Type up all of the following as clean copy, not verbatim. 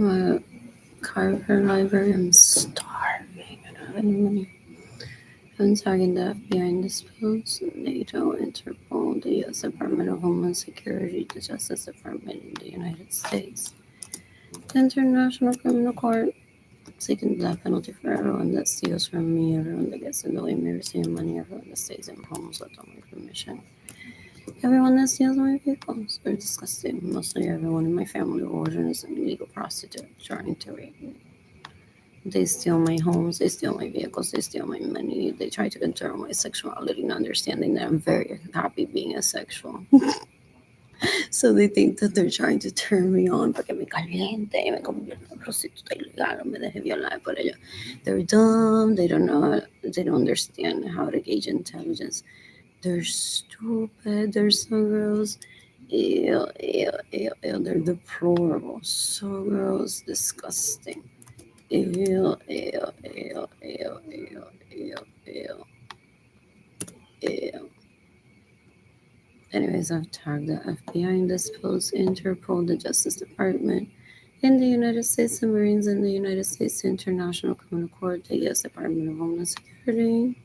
I'm a Carver library. I'm starving. I don't have any money. I'm tagging the FBI in this post, NATO, Interpol, the U.S. Department of Homeland Security, the Justice Department in the United States, the International Criminal Court, seeking the death penalty for everyone that steals from me, everyone that gets in the way of me receiving money, everyone that stays in homes without my permission. Everyone that steals my vehicles. They're disgusting. Mostly everyone in my family origin is an illegal prostitute trying to rape me. They steal my homes, they steal my vehicles, they steal my money. They try to control my sexuality, not understanding that I'm very happy being asexual. So they think that they're trying to turn me on para que me caliente y me convierta en prostituta ilegal o me deje violar por ello. They're dumb, they don't know, they don't understand how to gauge intelligence. They're stupid, they're so gross. Ew, ew, ew, ew, they're deplorable, so gross, disgusting. Ew, ew, ew, ew, ew, ew, ew, ew. Anyways, I've tagged the FBI in this post, Interpol, the Justice Department in the United States, the Marines in the United States, the International Criminal Court, the U.S. Department of Homeland Security.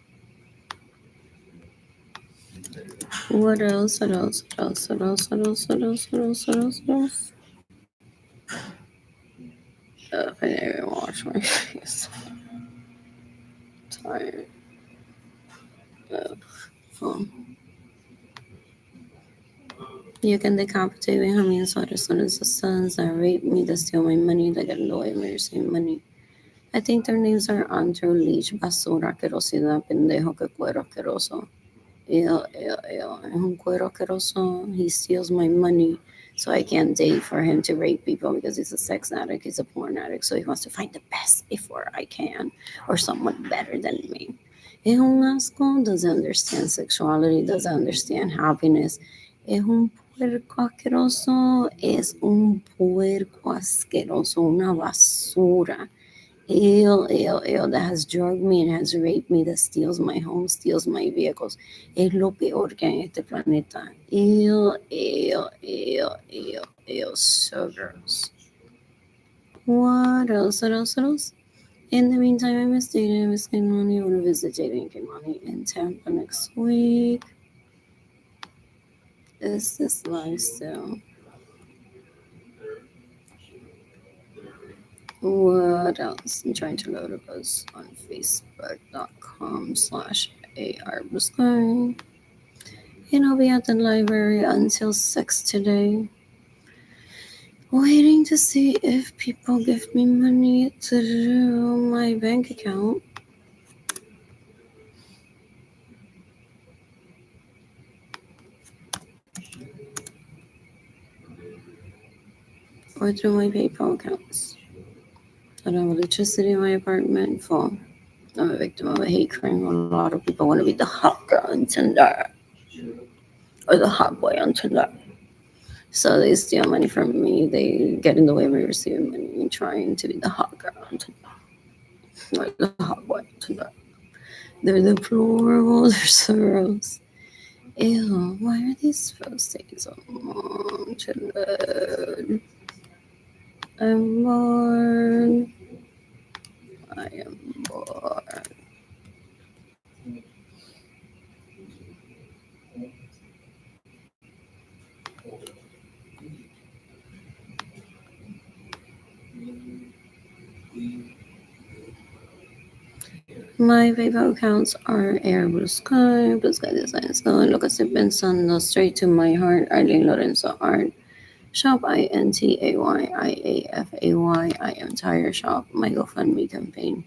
What else? What else? What else? What else? What else? What else? What else? What else? What else? I didn't even wash my face. Tired. Oh. You can decapitate me, Jamin Suarez, son of the sons that rape me, that steal my money, that get in the way of me receiving money. I think their names are Andrew Leach, Basura, Asquerosidad, Pendejo, que cuero asqueroso. Ew, ew, ew. Es un cuero asqueroso. He steals my money, so I can't date for him to rape people because he's a sex addict, he's a porn addict, so he wants to find the best before I can, or someone better than me. Es un asco, doesn't understand sexuality, doesn't understand happiness. Es un puerco asqueroso, es un puerco asqueroso, una basura. Ew, ew, ew, that has drugged me and has raped me, that steals my home, steals my vehicles. Es lo peor que hay en este planeta. Ew, ew, ew, ew, ew, so gross. What else? What else? What else? In the meantime, I miss dating. I miss Kimani. I want to visit dating Kimani in Tampa next week. Is this live still? What else? I'm trying to load a post on facebook.com/arbuscone. And I'll be at the library until 6 today. Waiting to see if people give me money to do my bank account. Or through my PayPal accounts. I don't have electricity in my apartment. Full. I'm a victim of a hate crime. A lot of people want to be the hot girl on Tinder. Or the hot boy on Tinder. So they steal money from me. They get in the way of me receiving money, trying to be the hot girl on Tinder. Or the hot boy on Tinder. They're deplorable. They're so gross. Ew, why are these posts taking so long to load? I'm bored. I am bored. My PayPal accounts are Air Blue Sky Design Stone, lo que estoy pensando, Straight to My Heart, Arlene Lorenzo Art, Shop INTAYIAFAY, I Am Tired Shop. My GoFundMe campaign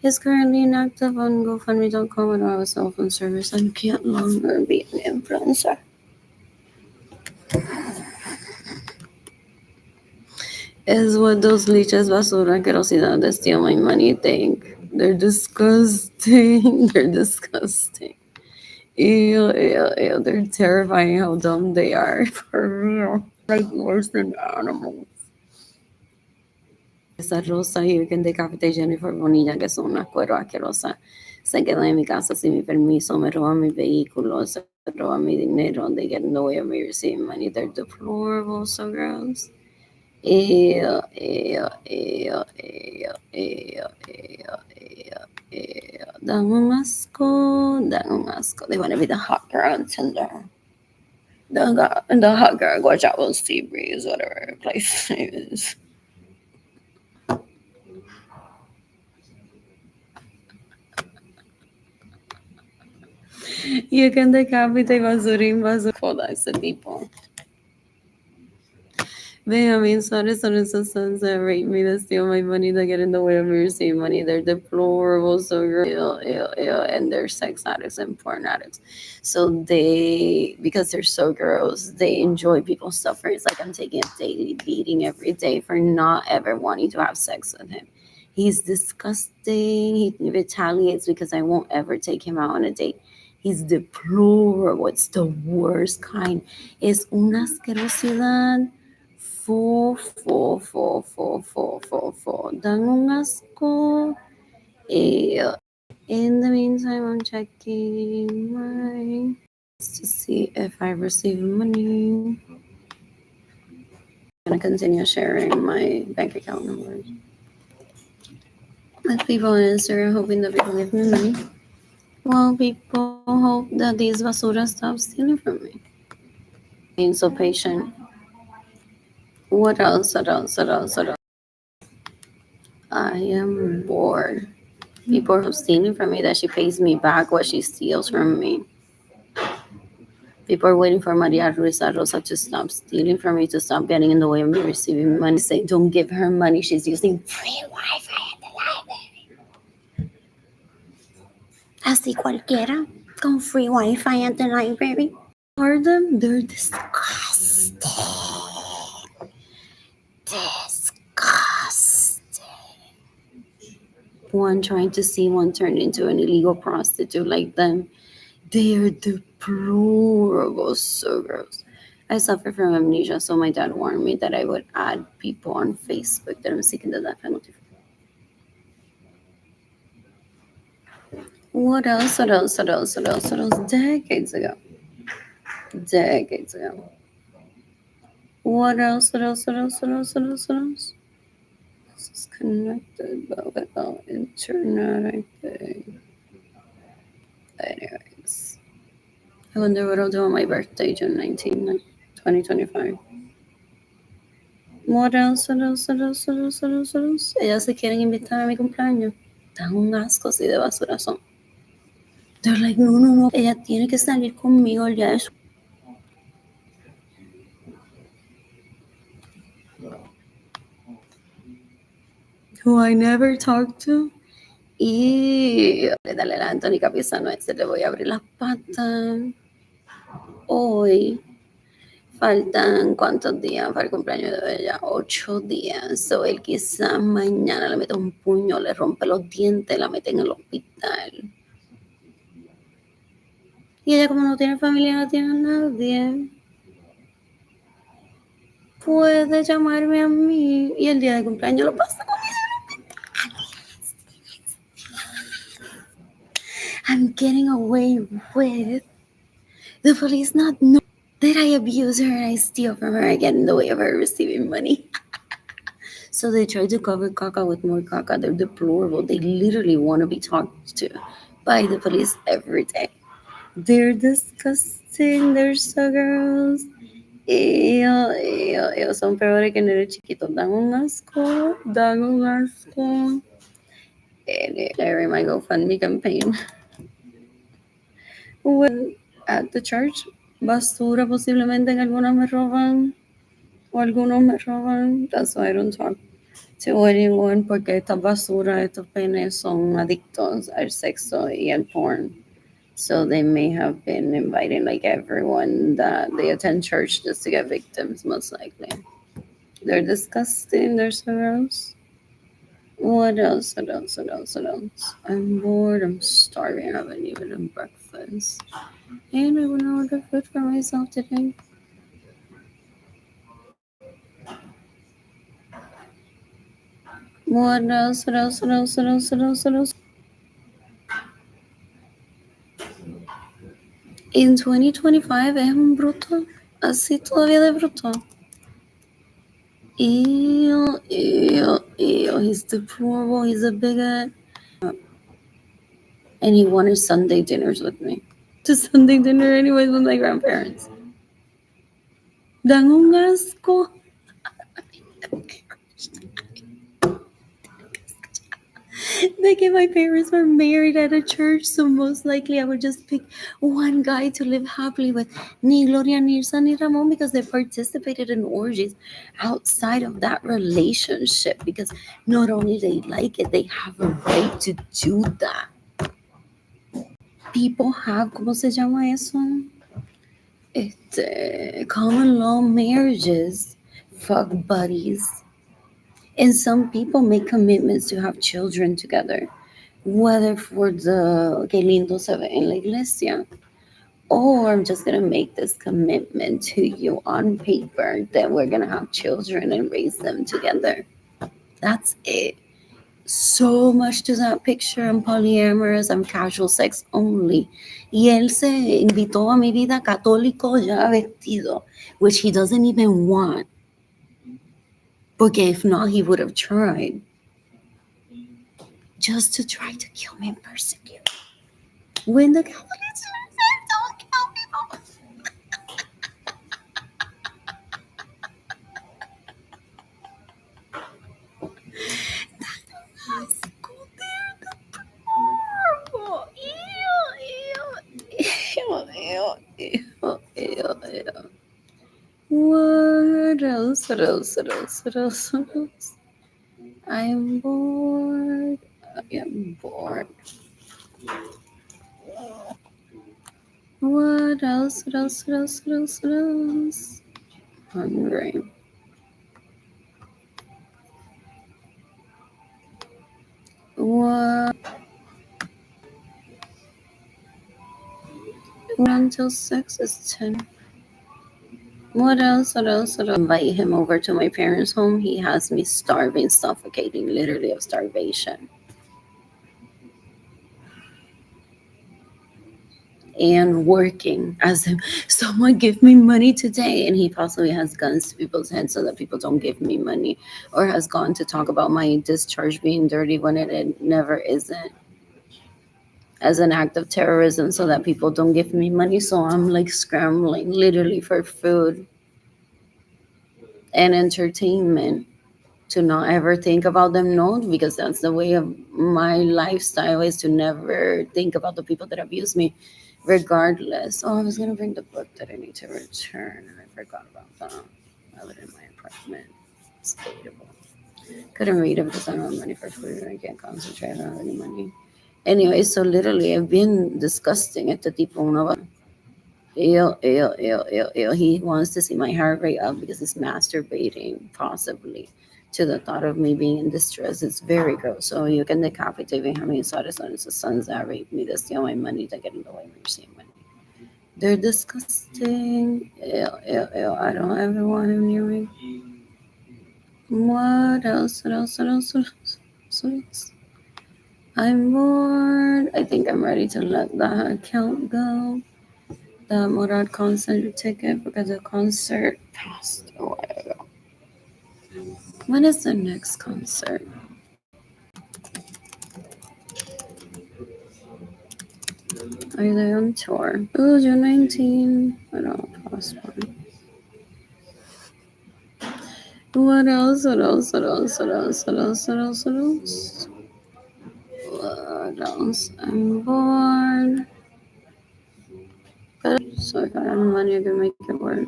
is currently inactive on GoFundMe.com. I don't have a cell phone service. I can't longer be an influencer. is what those leeches basura asquerosidad that steal my money think. They're disgusting. They're disgusting. Ew, ew, ew. They're terrifying how dumb they are. For real. Like worse than animals. Esa rosa y que decapité Jennifer Bonilla, que son unas cueros asquerosas. Se quedan en mi casa sin mi permiso, me roban mi vehículo, se roban mi dinero, they get in the way of me receiving money. They're deplorable, so gross. Ew, ew, ew, ew, ew, ew, ew, ew. Dan un asco, dan un asco. They want to be the hot girl on Tinder. The hot girl, watch out, will sea breeze, whatever her place name is. You can decapitate basurín, basura. Foda ese tipo. Benjamin, sorry, sorry, so sons that rape me, that steal my money, that get in the way of me receiving money. They're deplorable, so ill, ill, ill, and they're sex addicts and porn addicts. So they, because they're so gross, they enjoy people's suffering. It's like I'm taking a daily beating every day for not ever wanting to have sex with him. He's disgusting. He retaliates because I won't ever take him out on a date. He's deplorable. It's the worst kind. Es una asquerosidad. Fo. Dan un asco. In the meantime, I'm checking my to see if I received money. I'm gonna continue sharing my bank account numbers with people on Instagram, hoping that people give me money. Well, people hope that these basura stop stealing from me. Being so patient. What else? I am bored. People are stealing from me that she pays me back what she steals from me. People are waiting for Maria Luisa Rosa to stop stealing from me, to stop getting in the way of me receiving money. Say, don't give her money. She's using free Wi-Fi at the library. Así cualquiera con free Wi-Fi at the library. Are them? They're disgusting. Disgusting. One trying to see one turn into an illegal prostitute like them. They are deplorable, so gross. I suffer from amnesia, so my dad warned me that I would add people on Facebook that I'm seeking the death penalty for. What else? Decades ago. What else? This is connected, but without internet, I think. Anyways. I wonder what I'll do on my birthday, June 19, 2025. What else? Ellas se quieren invitar a mi cumpleaños. Dan un asco así de basura son. They're like, no. Ella tiene que salir conmigo el día de su... Who I never talked to. Y dale la Antónica Pizano, se le voy a abrir las patas. Hoy faltan cuántos días para el cumpleaños de ella, 8 días. So él quizás mañana le mete un puño, le rompe los dientes, la mete en el hospital. Y ella, como no tiene familia, no tiene a nadie, puede llamarme a mí y el día de cumpleaños lo pasa conmigo. I'm getting away with the police not know that I abuse her and I steal from her. I get in the way of her receiving money. So they try to cover caca with more caca. They're deplorable. They literally want to be talked to by the police every day. They're disgusting. They're so gross. Ellos son peores que nenes chiquitos. Dan un asco. Sharing my GoFundMe campaign. When at the church, basura posiblemente en algunas me roban o algunos me roban. That's why I don't talk to anyone, porque estas basura, estos penes son adictos al sexo y al porn. So they may have been inviting like everyone that they attend church just to get victims, most likely. They're disgusting. They're so gross. What else? What else? What else? What else? I'm bored. I'm starving. I haven't even had breakfast. And I want to order food for myself today. What else? What else? What else? What else? What else? What else? En 2025 es un bruto. Así todavía de bruto. Ew, ew, ew. He's deplorable. He's a bigot. And he wanted Sunday dinners with me. To Sunday dinner, anyways, with my grandparents. Dan un asco. Like if my parents were married at a church, so most likely I would just pick one guy to live happily with. Ni Gloria, ni Irsa, ni Ramon, because they participated in orgies outside of that relationship. Because not only they like it, they have a right to do that. People have, ¿cómo se llama eso? Common law marriages, fuck buddies. And some people make commitments to have children together, whether for the que lindo se ve en la iglesia, or I'm just gonna make this commitment to you on paper that we're gonna have children and raise them together. That's it. So much to that picture. I'm polyamorous, I'm casual sex only. Y él se invitó a mi vida católico ya vestido, which he doesn't even want. Porque if not, he would have tried. Just to try to kill me and persecute me. When the Catholics don't kill people. High school, they're horrible. Ew, ew, ew, ew, ew, ew. What else? What else? What else? What else? What else? I'm bored. I am bored. What else? What else? What else? What else? What else? Hungry. What? Until 6 is 10. What else? What else? What else? Invite him over to my parents' home. He has me starving, suffocating, literally of starvation. And working as if someone give me money today, and he possibly has guns to people's heads so that people don't give me money, or has gone to talk about my discharge being dirty when it never isn't, as an act of terrorism so that people don't give me money. So I'm like scrambling literally for food and entertainment, to not ever think about them, no, because that's the way of my lifestyle, is to never think about the people that abuse me regardless. Oh, I was gonna bring the book that I need to return and I forgot about that. I have it in my apartment. It's debatable. Couldn't read it because I don't have money for food and I can't concentrate. I don't have any money. Anyway, so literally I've been disgusting at the tipo uno. Ew, ew, ew, ew, ew. He wants to see my heart rate up because he's masturbating, possibly, to the thought of me being in distress. It's very gross. So you can decapitate me. How many sons? The sons that rape me, that steal my money, that get in the way of receiving money. They're disgusting. Ew, ew, ew. I don't ever want him near me. What else? What else? What else? What else? What else? I'm bored. I think I'm ready to let that account go. The Murad concert ticket, because the concert passed a while ago. When is the next concert? Are they on tour? Oh, June 19. I don't postpone. What else? What else? What else? What else? What else? What else? What else? What else? I'm bored. But so if I have money, I can make it work.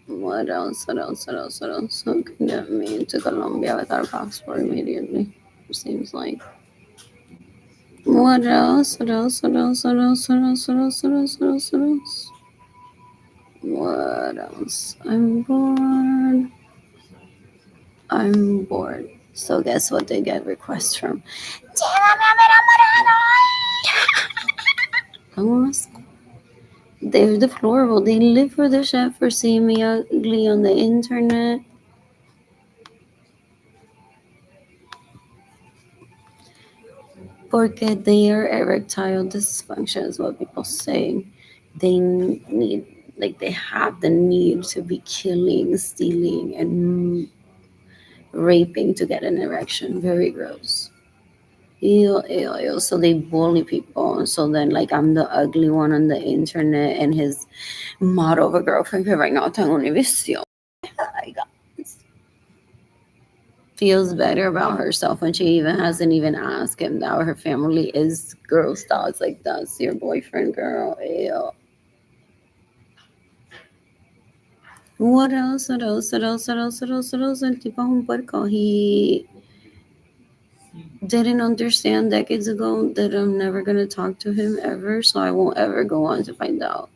What else? What else? What else? What else? Who can get me to Colombia without a passport immediately? It seems like. What else? What else? What else? What else? What else? What else? What else? What else? What else? What else? I'm bored. I'm bored. So guess what they get requests from? Llévame a ver a Morado. Ang they're deplorable. They live for the shit for seeing me ugly on the internet. Porque they are erectile dysfunction is what people say. They need, like, they have the need to be killing, stealing, and raping to get an erection. Very gross. Ew, ew, ew. So they bully people. So then, like, I'm the ugly one on the internet, and his model of a girlfriend que right now está en Univision. My God. Feels better about herself when she even hasn't even asked him that her family is girl stars. Like, that's your boyfriend, girl. Ew. What else? What else? What else? What else? What else? What else? El tipo es un puerco. He didn't understand decades ago that I'm never gonna talk to him ever, so I won't ever go on to find out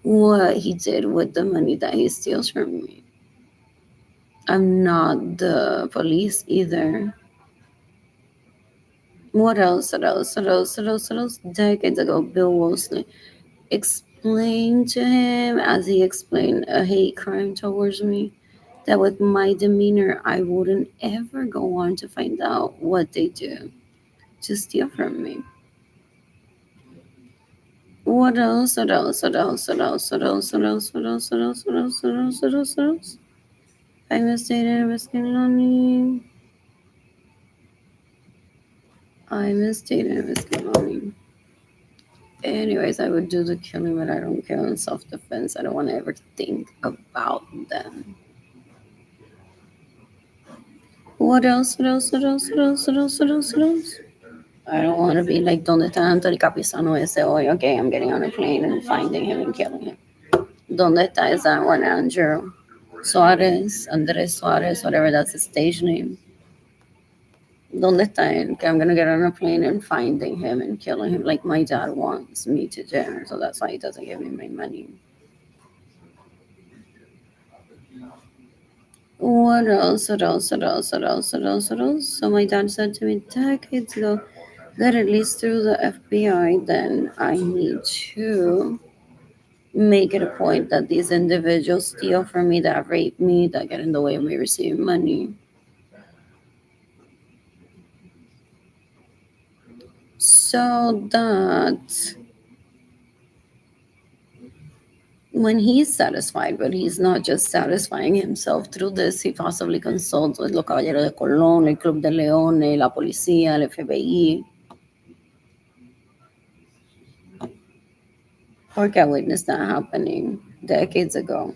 what he did with the money that he steals from me. I'm not the police either. What else? What else? What else? What else? What else? Decades ago, Bill Wilson explained to him, as he explained a hate crime towards me, that with my demeanor, I wouldn't ever go on to find out what they do to steal from me. What else? What else? What else? What else? What else? What else? What else? What else? What else? What else? What else? What else? I'm a state investigating. I'm a state investigating. Anyways, I would do the killing, but I don't kill in self defense. I don't want to ever think about them. What else? What else? What else? What else? What else? What else? What else? I don't want to be like, ¿dónde está Anthony Capizano ese hoy? Okay, I'm getting on a plane and finding him and killing him. ¿Dónde está esa one Andrew Suarez, Andres Suarez, whatever that's his stage name? ¿Dónde está él? Okay, I'm gonna get on a plane and finding him and killing him like my dad wants me to do. So that's why he doesn't give me my money. What else? What else? What else? What else? What else? What else? So my dad said to me decades ago that at least through the FBI, then I need to make it a point that these individuals steal from me, that rape me, that get in the way of me receiving money. So that when he's satisfied, but he's not just satisfying himself through this, he possibly consults with Los Caballeros de Colón, el Club de Leones, la policía, el FBI. Porque I witnessed that happening decades ago.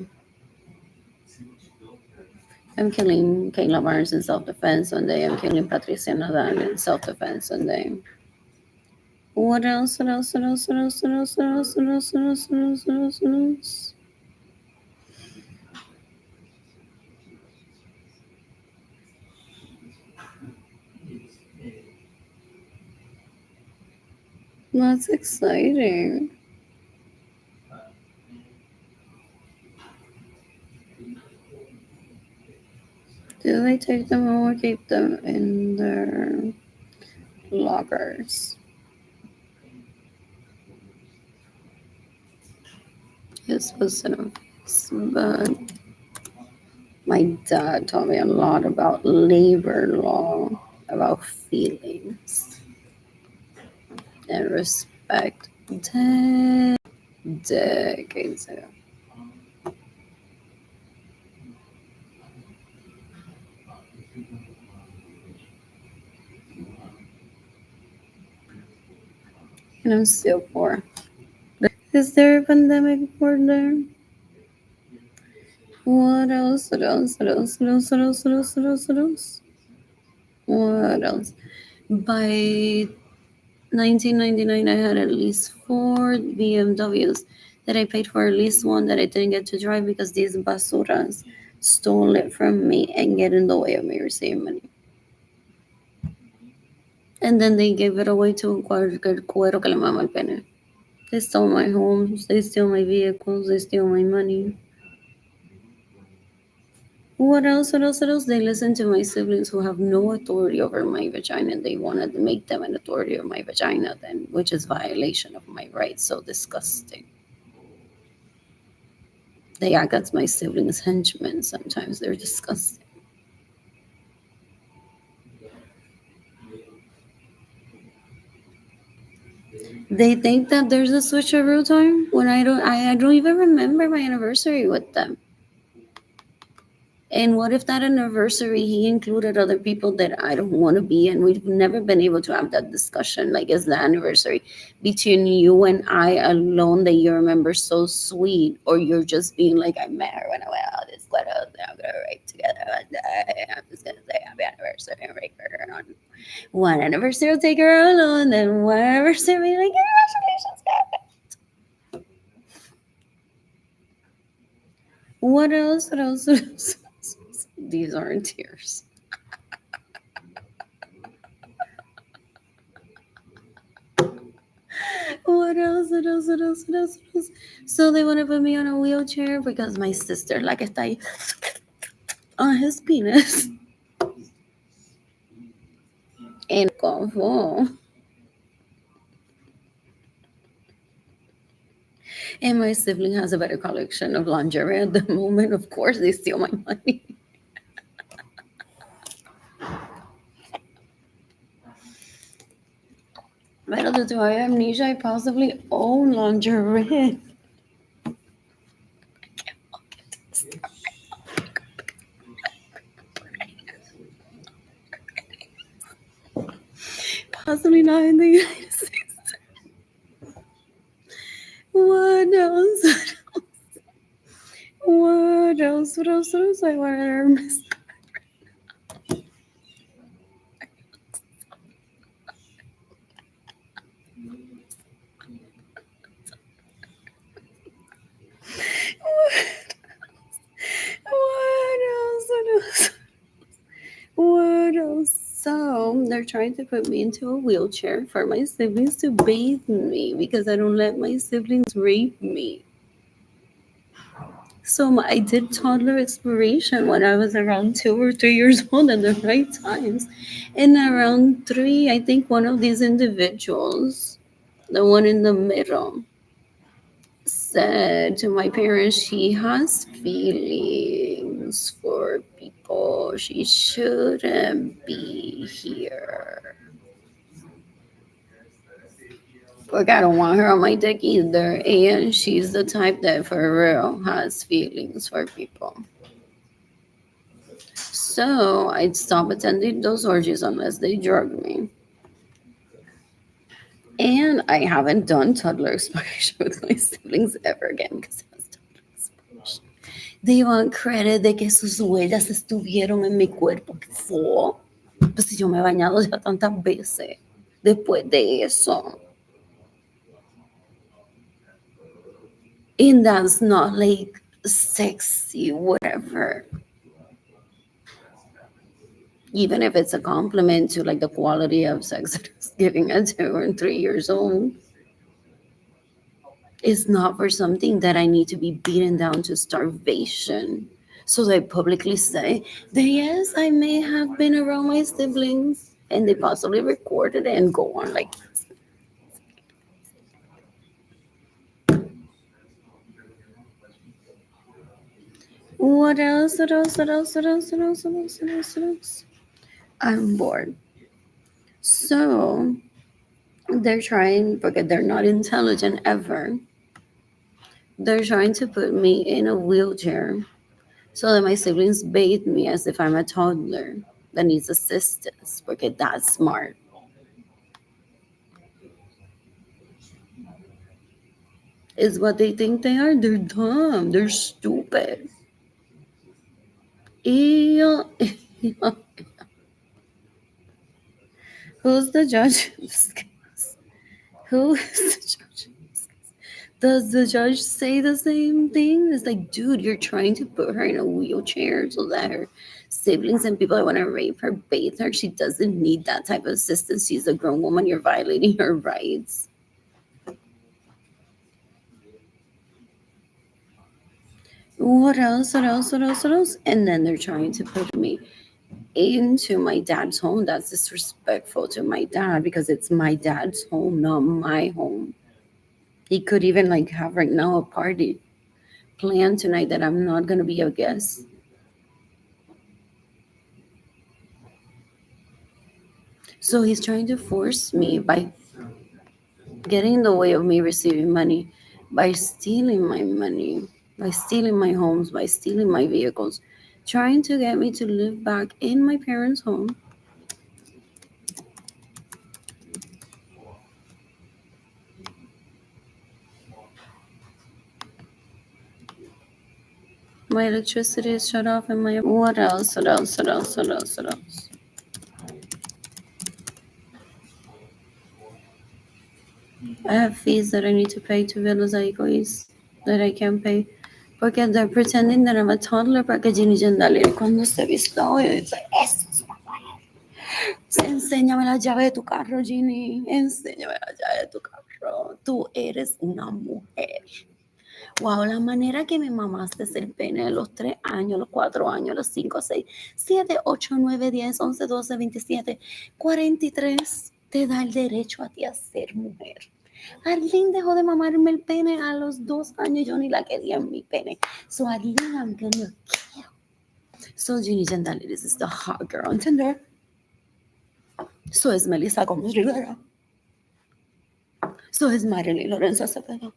I'm killing Kayla Barnes in self-defense one day. I'm killing Patricia Nadal in self-defense one day. What else? What else? What else? What else? What else? What else? What else? What else? What else? What else? What else? That's exciting. Do they take them or keep them in their lockers? This was obvious, but my dad taught me a lot about labor law, about feelings and respect. Decades ago. And I'm still poor. Is there a pandemic for there? What else? What else? What else? What else? What else? What else? What else? What else? What else? By 1999, I had at least 4 BMWs that I paid for, at least one that I didn't get to drive because these basuras stole it from me and get in the way of me receiving money. And then they gave it away to cualquier cuero que le mama el pene. They stole my homes, they steal my vehicles, they steal my money. What else? What else? What else? They listen to my siblings who have no authority over my vagina and they want to make them an authority of my vagina, then, which is violation of my rights. So disgusting. They act as my siblings' henchmen sometimes. They're disgusting. They think that there's a switcheroo time when I don't even remember my anniversary with them. And what if that anniversary he included other people that I don't want to be, and we've never been able to have that discussion? Like, is the anniversary between you and I alone that you remember so sweet, or you're just being like, I met her when I went out this sweater, I'm gonna write together one day. I'm just gonna say happy anniversary and write her on one anniversary, will take her alone, then one anniversary, be like, congratulations, guys. What else? What else? What else? These aren't tears. What else? What else? What else? What else? What else? So they want to put me on a wheelchair because my sister, like, está ahí on his penis. And confo. And my sibling has a better collection of lingerie at the moment. Of course, they steal my money. Pero do I have amnesia? I possibly own lingerie. Possibly not in the United States. What else? What else? What else? What else? I want to miss. What else? What else? What else? So they're trying to put me into a wheelchair for my siblings to bathe me because I don't let my siblings rape me. So I did toddler exploration when I was around 2 or 3 years old at the right times. And around three, I think one of these individuals, the one in the middle, said to my parents she has feelings for people. She shouldn't be here. Like, I don't want her on my dick either. And she's the type that for real has feelings for people. So I'd stop attending those orgies unless they drug me. And I haven't done toddler exploration with my siblings ever again because it was toddler exploration. They want credit de que sus huellas estuvieron en mi cuerpo. ¿Qué fue? Pues si yo me he bañado ya tantas veces después de eso. And that's not like sexy, whatever. Even if it's a compliment to like the quality of sex that it's giving at 2 or 3 years old. It's not for something that I need to be beaten down to starvation. So they publicly say that yes, I may have been around my siblings and they possibly recorded it and go on like this. What else? What else? What else? What else? What else? What else? What else? What else? I'm bored. So they're trying because they're not intelligent ever. They're trying to put me in a wheelchair so that my siblings bathe me as if I'm a toddler that needs assistance porque that's smart. Is what they think they are. They're dumb. They're stupid. Ew. Who's the judge? Who is the judge? Does the judge say the same thing? It's like, dude, you're trying to put her in a wheelchair so that her siblings and people that want to rape her bathe her. She doesn't need that type of assistance. She's a grown woman. You're violating her rights. What else? What else? What else? What else? And then they're trying to put me into my dad's home. That's disrespectful to my dad because it's my dad's home, not my home. He could even like have right now a party planned tonight that I'm not gonna be a guest. So he's trying to force me by getting in the way of me receiving money, by stealing my money, by stealing my homes, by stealing my vehicles, trying to get me to live back in my parents' home. My electricity is shut off and my what else? What else? What else? What else? What else? I have fees that I need to pay to Villas Aicois that I can't pay. Porque they're pretending that I'm a toddler para que Ginny Jandali cuando se visto y dice, eso es una mujer. Enséñame la llave de tu carro, Ginny. Enséñame la llave de tu carro. Tú eres una mujer. Wow, la manera que me mamaste el pene a los 3 años, los 4 años, los 5, 6, 7, 8, 9, 10, 11, 12, 27, 43, te da el derecho a ti a ser mujer. Arlene dejó de mamarme el pene a los 2 años, yo ni la quería en mi pene. So Arlene, I'm gonna kill. So Ginny Gentile is the hot girl on Tinder. So is Melissa Gomez Rivera. So is Marilyn Lorenzo Cepeda.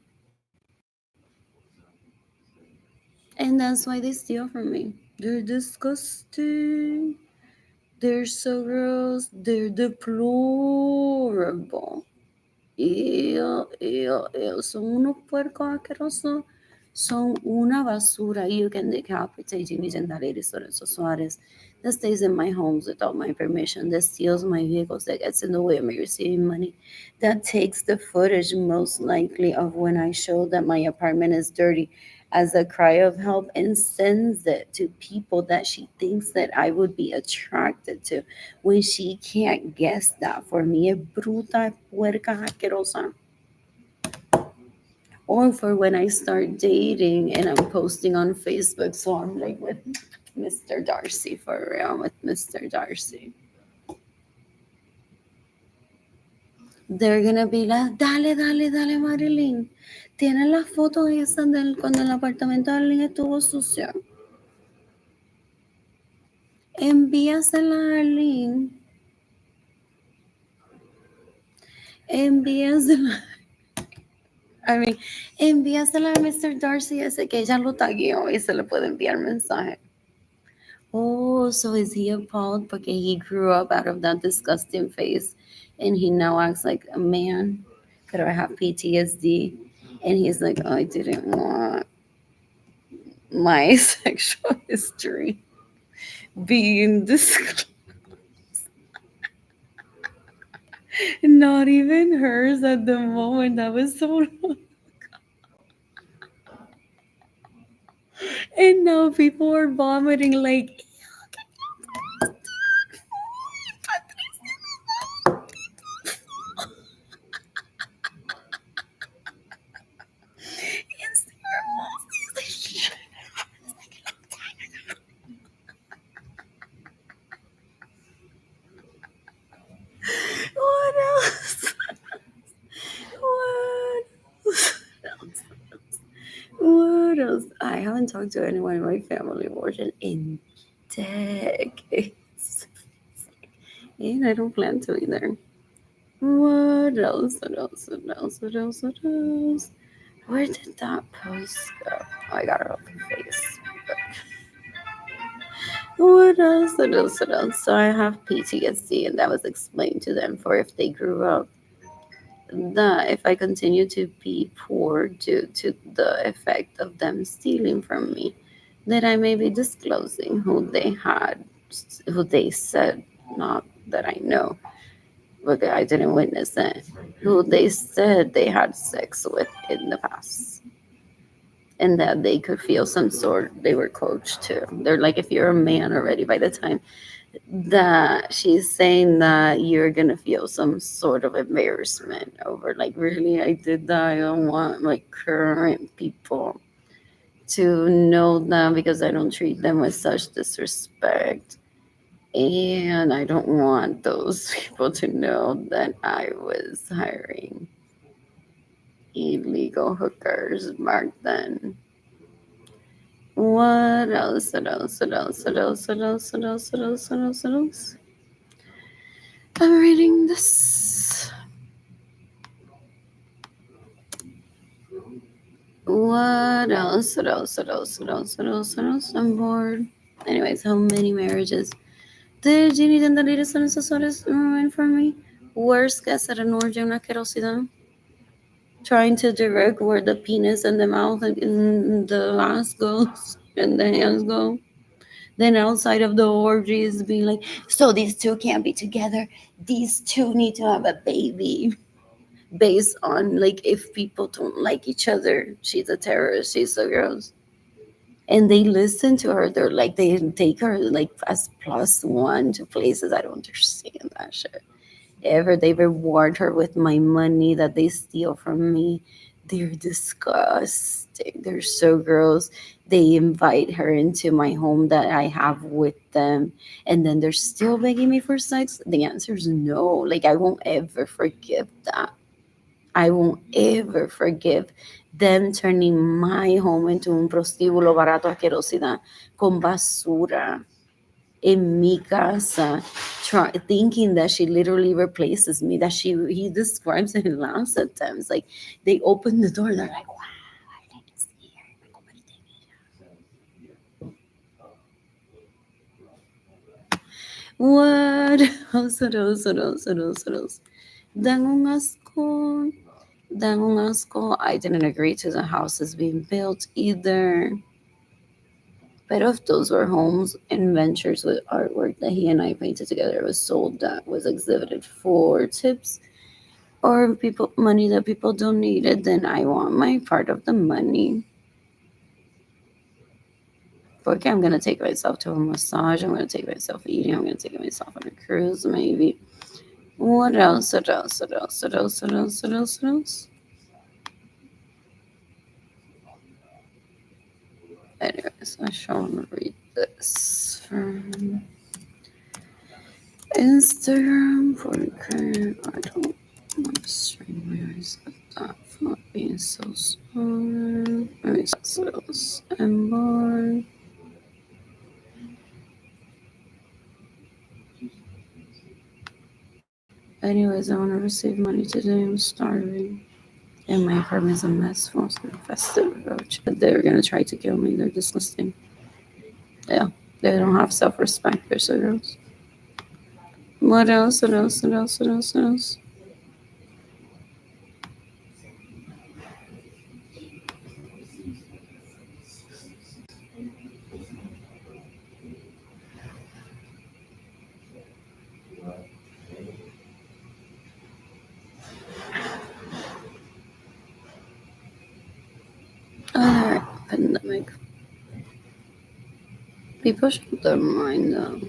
And that's why they steal from me. They're disgusting. They're so gross. They're deplorable. Ew, ew, ew. Son unos puercos asquerosos. Son una basura. You can decapitate Jimmy Gendareris Lorenzo Suarez that stays in my homes without my permission, that steals my vehicles, that gets in the way of me receiving money, that takes the footage most likely of when I show that my apartment is dirty as a cry of help and sends it to people that she thinks that I would be attracted to when she can't guess that for me. Es bruta, es puerca, asquerosa. Or for when I start dating and I'm posting on Facebook, so I'm like with Mr. Darcy, for real, with Mr. Darcy. They're gonna be like, dale, dale, dale, Marilyn. Tienes las fotos esas del cuando el apartamento de Arlene estuvo sucio. Envíasela a Arlene. Envíasela. I mean, envíasela a Mr. Darcy ese que ella lo tagueó y se le puede enviar mensaje. Oh, so is he appalled because he grew up out of that disgusting face and he now acts like a man? Could I have PTSD? And he's like, oh, I didn't want my sexual history being disclosed. Not even hers at the moment. That was so long. And now people are vomiting like, what else? What else? What else? I haven't talked to anyone in my family abortion in decades. And I don't plan to either. What else? What else? What else? What else? What else? Where did that post go? Oh, I got it open Facebook. What else? What else? What else? So I have PTSD, and that was explained to them for if they grew up that if I continue to be poor due to the effect of them stealing from me, that I may be disclosing who they had, who they said, not that I know, but I didn't witness it, who they said they had sex with in the past. And that they could feel some sort, they were coached to. They're like, if you're a man already by the time that she's saying that you're gonna feel some sort of embarrassment over like really I did that. I don't want my current people to know them because I don't treat them with such disrespect. And I don't want those people to know that I was hiring illegal hookers back then. What else? What else? What else? What else? What else? What else? What else? What else? What else? I'm reading this. What else? What else? What else? What else? What else? What else? I'm bored. Anyways, how many marriages did Ginny Dendalita San Sasores ruin for me? Worst guess at an orgy una querosidad. Trying to direct where the penis and the mouth and the ass goes and the hands go. Then outside of the orgies being like, so these two can't be together. These two need to have a baby. Based on like if people don't like each other, she's a terrorist, she's so gross. And they listen to her. They're like they take her like as plus one to places. I don't understand that shit. Ever they reward her with my money that they steal from me. They're disgusting. They're so gross. They invite her into my home that I have with them, and then they're still begging me for sex. The answer is no. Like I won't ever forgive that. I won't ever forgive them turning my home into un prostíbulo barato asquerosidad con basura in mi casa, thinking that she literally replaces me. That he describes it and laughs at times. Like they open the door, and they're like, "Wow, Arlene is here." What else? What else? What else? What else? What else? Dan un asco. Dan un asco. I didn't agree to the houses being built either. But if those were homes and ventures with artwork that he and I painted together, it was sold that was exhibited for tips or people money that people donated, then I want my part of the money. Porque I'm gonna take myself to a massage. I'm gonna take myself eating. I'm gonna take myself on a cruise, maybe. What else? What else? What else? What else? What else? What else? What else? Anyways, I shall want to read this from Instagram for I don't want to strain my eyes with that for not being so small. Maybe sales and more. Anyways, I want to receive money today. I'm starving. And my apartment's a mess. Full of infested roach. They're gonna try to kill me. They're disgusting. Yeah. They don't have self respect. They're so gross. What else? What else? What else? What else? What else? Other pandemic. People should don't mind though.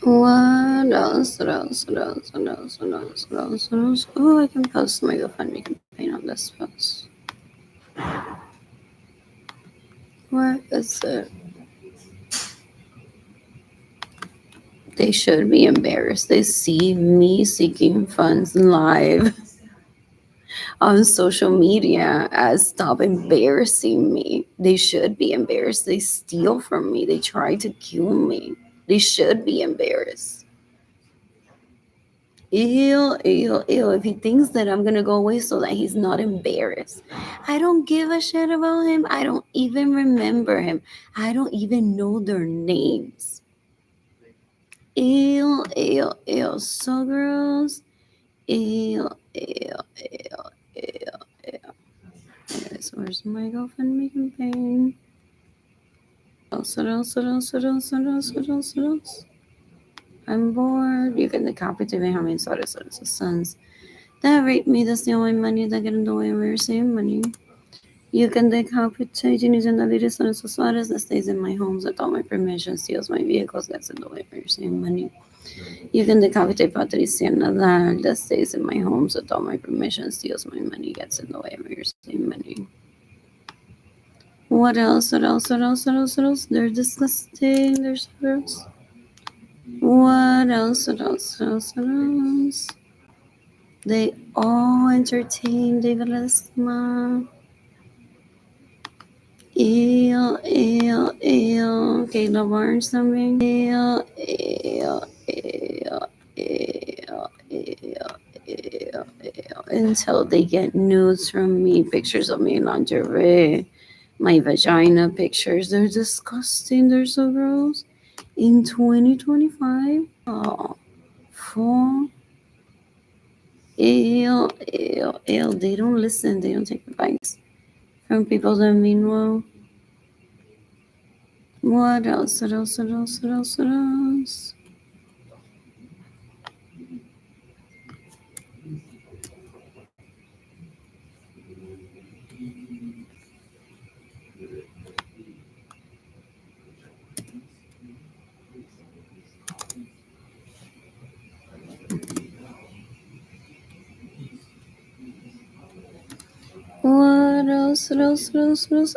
What else? What else? What else? What else? What else? What else? What else? Oh, I can post my GoFundMe campaign on this post. Where is it? They should be embarrassed. They see me seeking funds live on social media as stop embarrassing me. They should be embarrassed. They steal from me. They try to kill me. They should be embarrassed. Ew, ew, ew. If he thinks that I'm gonna go away so that he's not embarrassed, I don't give a shit about him. I don't even remember him. I don't even know their names. Ew, ew, ew. So gross. Ew, ew, ew, ew, ew. guys, where's my girlfriend making pain? What else? I'm bored. You can decapitate me. How many sons that rape me? That's the only money that get in the way of receiving money. You can decapitate using the latest son of Suarez that stays in my homes without my permission, steals my vehicles, gets in the way of receiving money. You can decapitate Patricia Nadal that stays in my homes without my permission, steals my money, gets in the way of receiving money. What else? They're disgusting. There's girls. What else? They all entertain David Lesma. Ew. Kayla Barnes something. Ew. Until they get nudes from me, pictures of me in lingerie, my vagina pictures. They're disgusting. They're so gross. In 2025, oh, full. Ew. They don't listen. They don't take advice from people that mean well. What else? What else?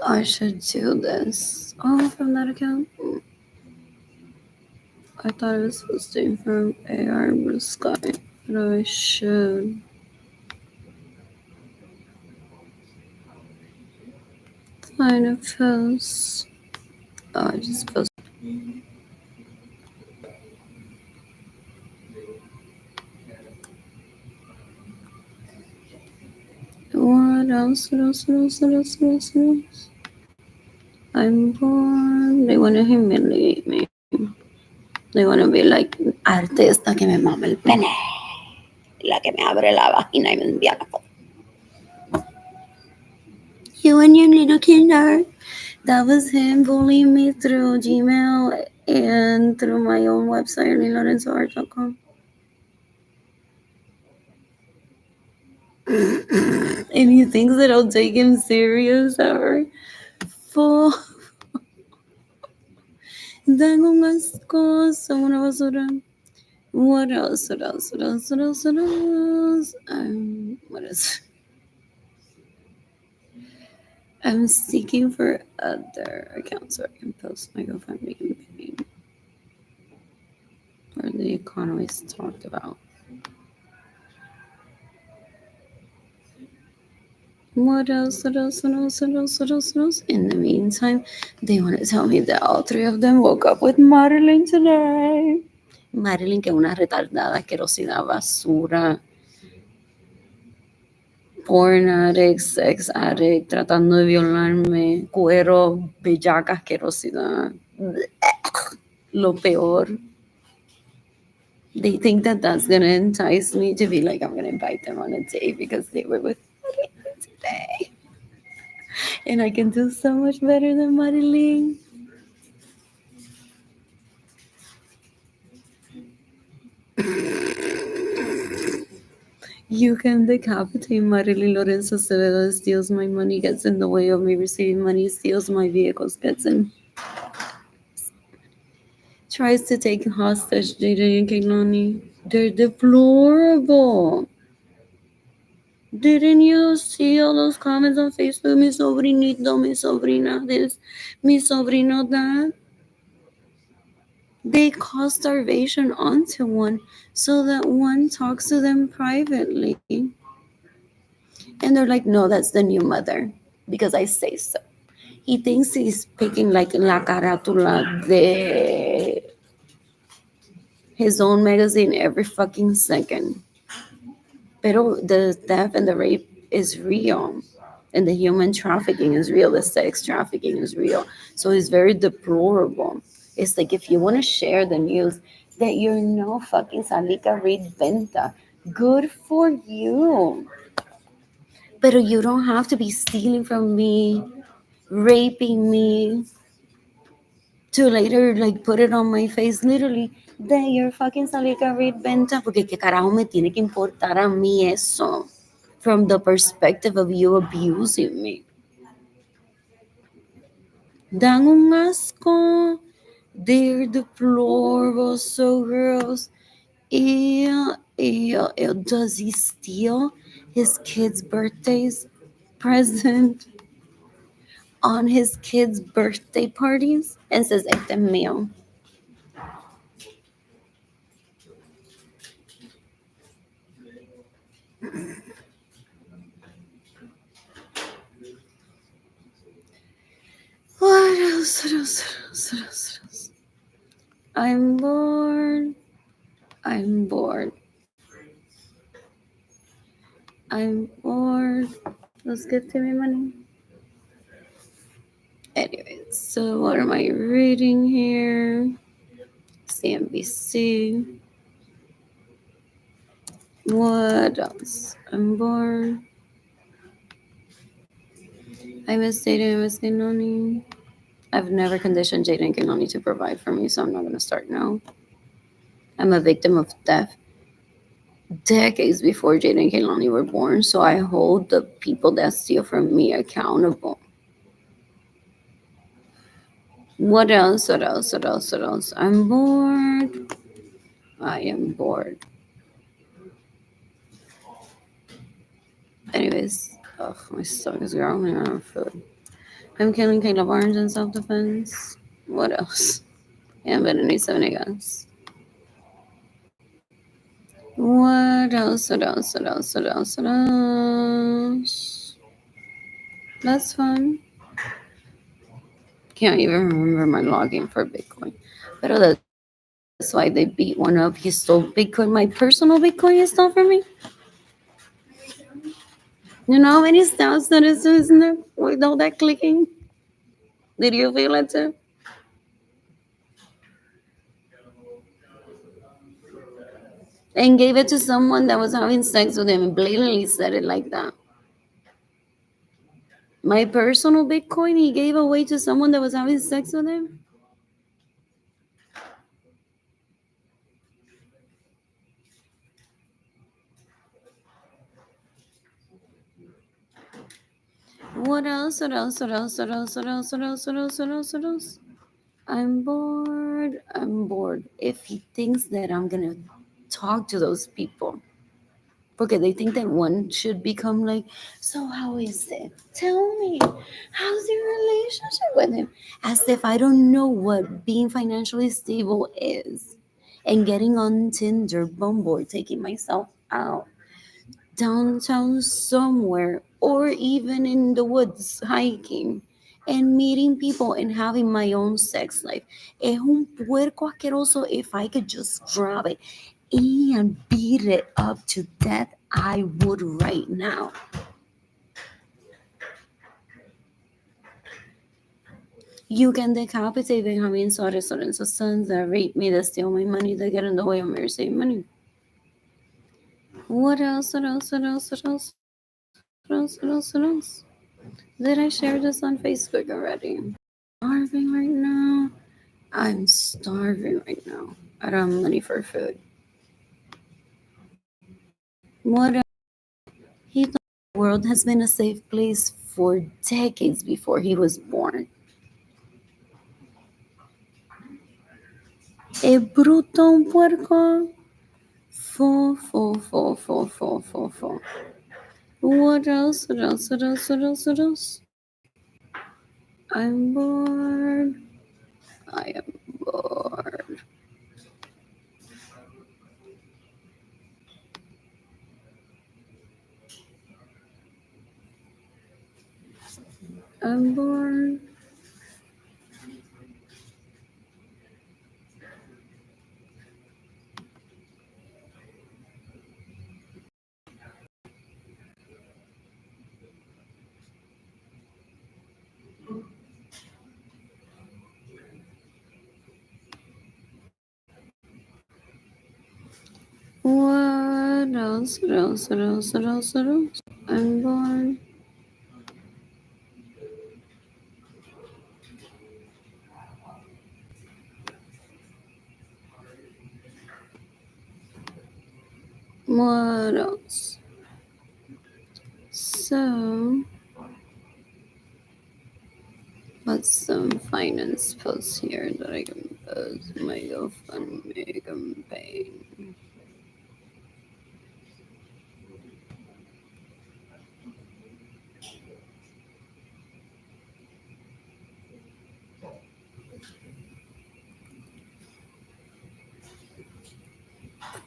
I should do this. Oh, from that account? I thought it was supposed to be from AR Blue Sky, but I should. Find a post. Oh, I just posted. What else? I'm bored. They want to humiliate me. They want to be like, artista que me mama el pene. La que me abre la vagina y me envía la foto. You and your little kinder. That was him bullying me through Gmail and through my own website, LiLorenzoArt.com. And he thinks that I'll take him serious ever. Full. Tengo un ascoso, una basura. What else? What is? I'm seeking for other accounts so I can post my GoFundMe campaign. Or the economist talked about. What else? In the meantime, they want to tell me that all three of them woke up with Marilyn today. Marilyn, que es una retardada, asquerosidad, basura. Porn addict, sex addict, tratando de violarme, cuero, bellaca, asquerosidad. Lo peor. They think that that's going to entice me to be like, I'm going to invite them on a date because they were with Marilyn today. And I can do so much better than Marilyn. You can decapitate Marilyn Lorenzo Acevedo, steals my money, gets in the way of me receiving money, steals my vehicles, gets in. Tries to take hostage JJ and Kehlani. They're deplorable. Didn't you see all those comments on Facebook? Mi sobrinito, mi sobrina this, mi sobrino that. They cause starvation onto one so that one talks to them privately. And they're like, no, that's the new mother because I say so. He thinks he's picking like la carátula de his own magazine every fucking second. Pero the theft and the rape is real. And the human trafficking is real. The sex trafficking is real. So it's very deplorable. It's like if you want to share the news that you're no fucking Salika Reed Venta, good for you. But you don't have to be stealing from me, raping me, to later like put it on my face. Literally, de your fucking salir a read venta, porque qué carajo me tiene que importar a mí eso from the perspective of you abusing me. Dan un asco. They're deplorable, so gross. Ew, ew, ew. Does he steal his kid's birthdays present on his kids' birthday parties and says, este es mío? What else? What else? What else? What else? What else? I'm bored. I'm bored. I'm bored. Let's get to me money. Anyways, so what am I reading here? CNBC. What else? I'm bored. I miss dating. I miss Kenoni. I've never conditioned Jada and Kenoni to provide for me, so I'm not going to start now. I'm a victim of death decades before Jada and Kehlani were born, so I hold the people that steal from me accountable. What else? What else? What else? What else? I'm bored. I am bored. Anyways, my stomach is growling out of food. I'm killing Kayla Barnes in self-defense. What else? Yeah, but it needs 70 guns. What else? What else? What else? What else? What else? That's fun. Can't even remember my login for Bitcoin. But that's why they beat one up. He stole Bitcoin. My personal Bitcoin he stole from me. You know how many stats that is in there with all that clicking? Did you feel it too? And gave it to someone that was having sex with him and blatantly said it like that. My personal Bitcoin he gave away to someone that was having sex with him. What else? What else? What else? What else? What else? What else? What else? What else? What else? I'm bored. I'm bored. If he thinks that I'm gonna talk to those people, because they think that one should become like, so how is it? Tell me, how's your relationship with him? As if I don't know what being financially stable is, and getting on Tinder, Bumble, taking myself out downtown somewhere, or even in the woods hiking and meeting people and having my own sex life. Es un puerco asqueroso. If I could just grab it and beat it up to death, I would right now. You can decapitate Benjamin Suarez Lorenzo's sons that rape me, that steal my money, that get in the way of me saving money. What else? What else? What else? What else? What else? What else? What else? Did I share this on Facebook already? Starving right now. I'm starving right now. I don't have money for food. What else? He thought the world has been a safe place for decades before he was born. E bruto un puerco. Fo. What else? What else? What else? What else? What else? I'm bored. I am bored. I'm bored. What else? What else? What else? What else? What else? I'm bored. What else? So, what's some finance posts here that I can post? My GoFundMe campaign.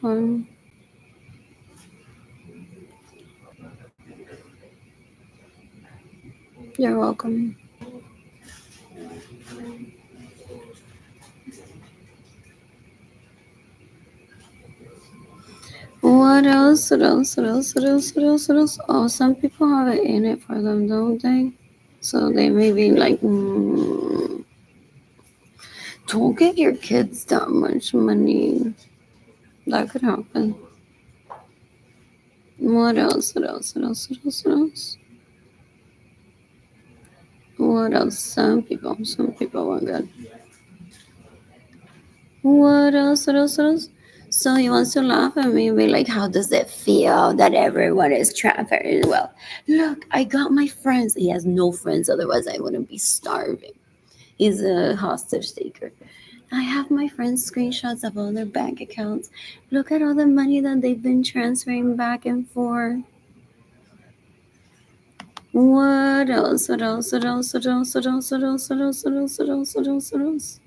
Fun. You're welcome. What else? What else? What else? What else? What else? What else? Oh, some people have it in it for them, don't they? So they may be like, don't give your kids that much money. That could happen. What else? What else? What else? What else? What else? What else? Some people want good. What else? What else? What else? So he wants to laugh at me and be like, how does it feel that everyone is trapped very well? Look, I got my friends. He has no friends, otherwise I wouldn't be starving. He's a hostage taker. I have my friends' screenshots of all their bank accounts. Look at all the money that they've been transferring back and forth. What else? What else? What else? What else? What else? What else? What else? What else? What else? What else? What else?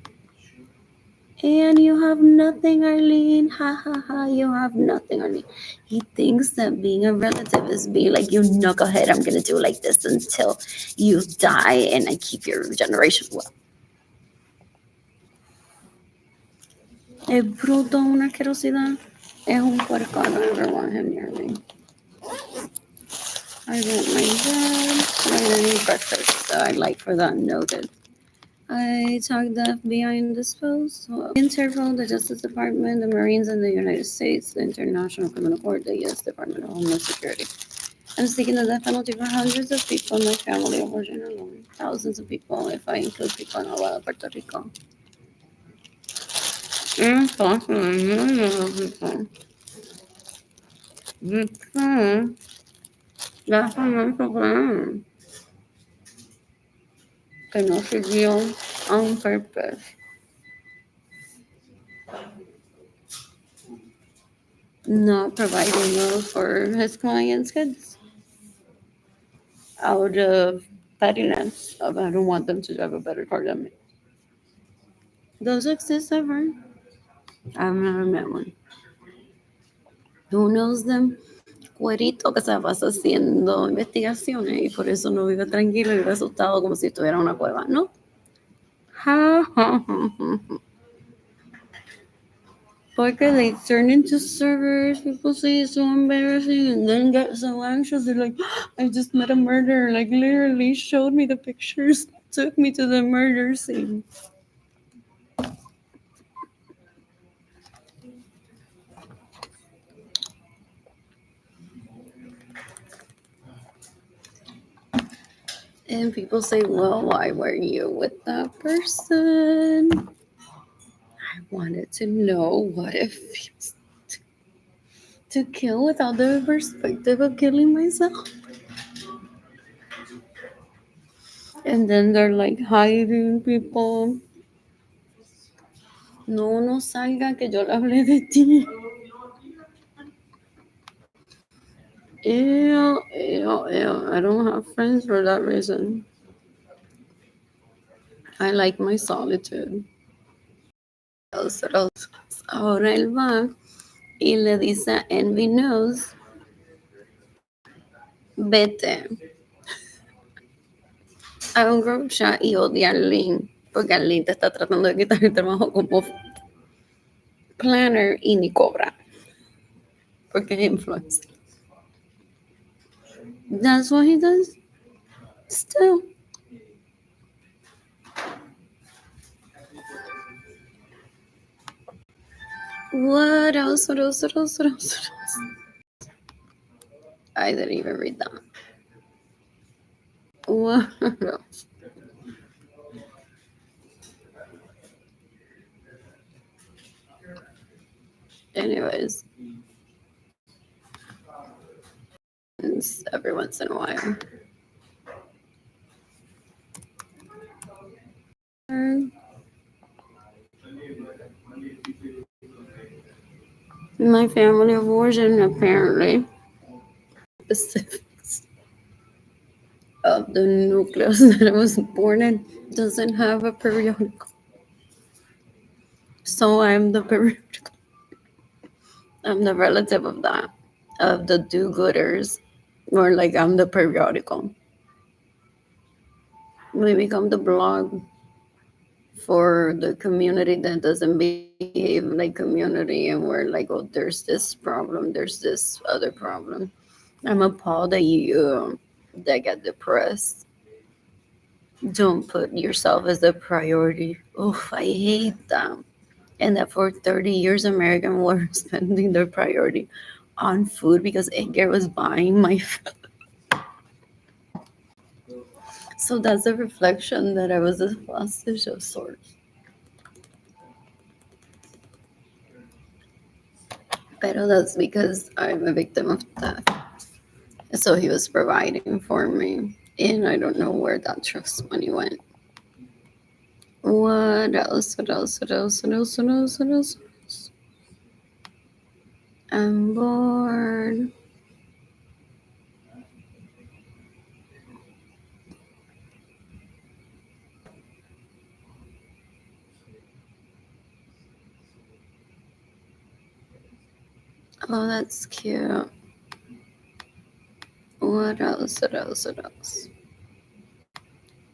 And you have nothing, Arlene. Ha ha ha. You have nothing, Arlene. He thinks that being a relative is being like, you knucklehead, I'm going to do like this until you die and I keep your generation well. Es bruto, una asquerosidad. Es un puerco. I don't ever want him near me. I don't like that. I don't need breakfast, so I'd like for that noted. I talked the FBI indisposed. Interpol, the Justice Department, the Marines in the United States, the International Criminal Court, the U.S. Department of Homeland Security. I'm seeking the death penalty for hundreds of people in my family of origin alone. Thousands of people if I include people in Aguada, Puerto Rico. Impossible, people. Because that's a mental plan que no sirvió on purpose. Not providing those for his clients' kids out of pettiness of I don't want them to have a better car than me. Those exist ever. I've never met one. Who knows them? Cuerito que se pasa haciendo investigaciones y por eso no vive tranquilo y vive asustado como si estuviera en una cueva, ¿no? Ha, ha, ha, ha. Porque they turn into servers. People say it's so embarrassing and then get so anxious. They're like, I just met a murderer. Like, literally showed me the pictures, took me to the murder scene. And people say, well, why were you with that person? I wanted to know what it feels to kill without the perspective of killing myself. And then they're like hiding people. No, no salga que yo le hablé de ti. Ew, ew, ew. I don't have friends for that reason. I like my solitude. Ahora él va y le dice a Envy News, vete a un group chat y odia a Arlene, porque Arlene te está tratando de quitar el trabajo como planner y ni cobra, porque es influencer. That's what he does. Still. What else? What else? What else? What else? What else? I didn't even read that. What else? Anyways, every once in a while. My family of origin, apparently, specifics of the nucleus that I was born in doesn't have a periodical. So I'm the periodical. I'm the relative of that, of the do-gooders, or like I'm the periodical. We become the blog for the community that doesn't behave like community, and we're like, oh, there's this problem, there's this other problem. I'm appalled that you that get depressed don't put yourself as a priority. Oh, I hate that. And that for 30 years, Americans were spending their priority on food because Edgar was buying my food. So that's a reflection that I was a hostage of sorts. But that's because I'm a victim of theft. So he was providing for me. And I don't know where that trust money went. What else? What else? What else? What else? What else? What else? What else? I'm bored. Oh, that's cute. What else? What else? What else?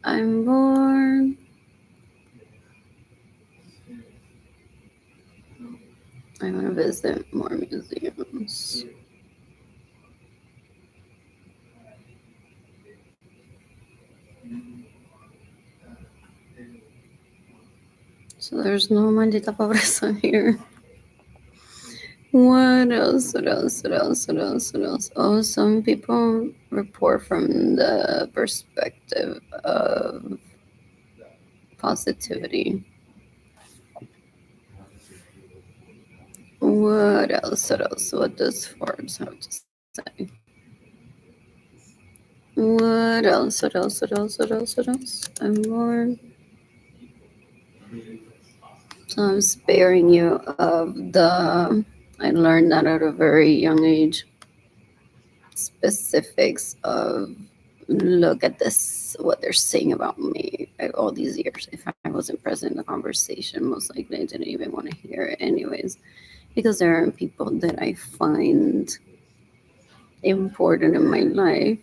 I'm bored. I want to visit more museums. So there's no maldita pobreza here. What else? What else? What else? What else? What else? Oh, some people report from the perspective of positivity. What else? What else? What does Forbes have to say? What else? What else? What else? What else? What else? I'm bored. So I'm sparing you of the. I learned that at a very young age. Specifics of look at this, what they're saying about me all these years. If I wasn't present in the conversation, most likely I didn't even want to hear it, anyways, because there are people that I find important in my life.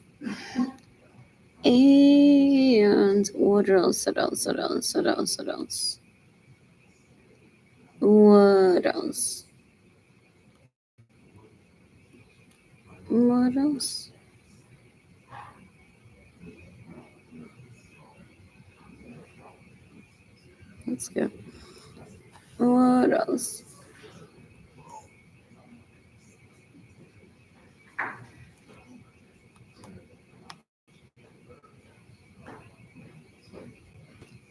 And what else? What else? What else? What else? What else? What else? What else? That's good. What else?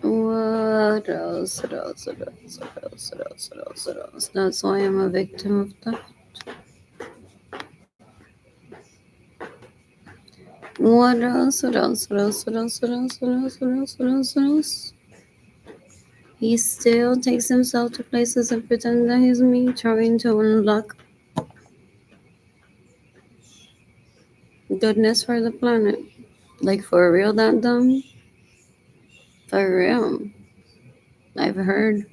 What else? What else? What else? What else? What else? What else? What else? That's why I'm a victim of that. What else? What else? What else? What else? What else? What else? What else? What else? What else? He still takes himself to places and pretends that he's me, trying to unlock goodness for the planet. Like, for real, that dumb? For real. I've heard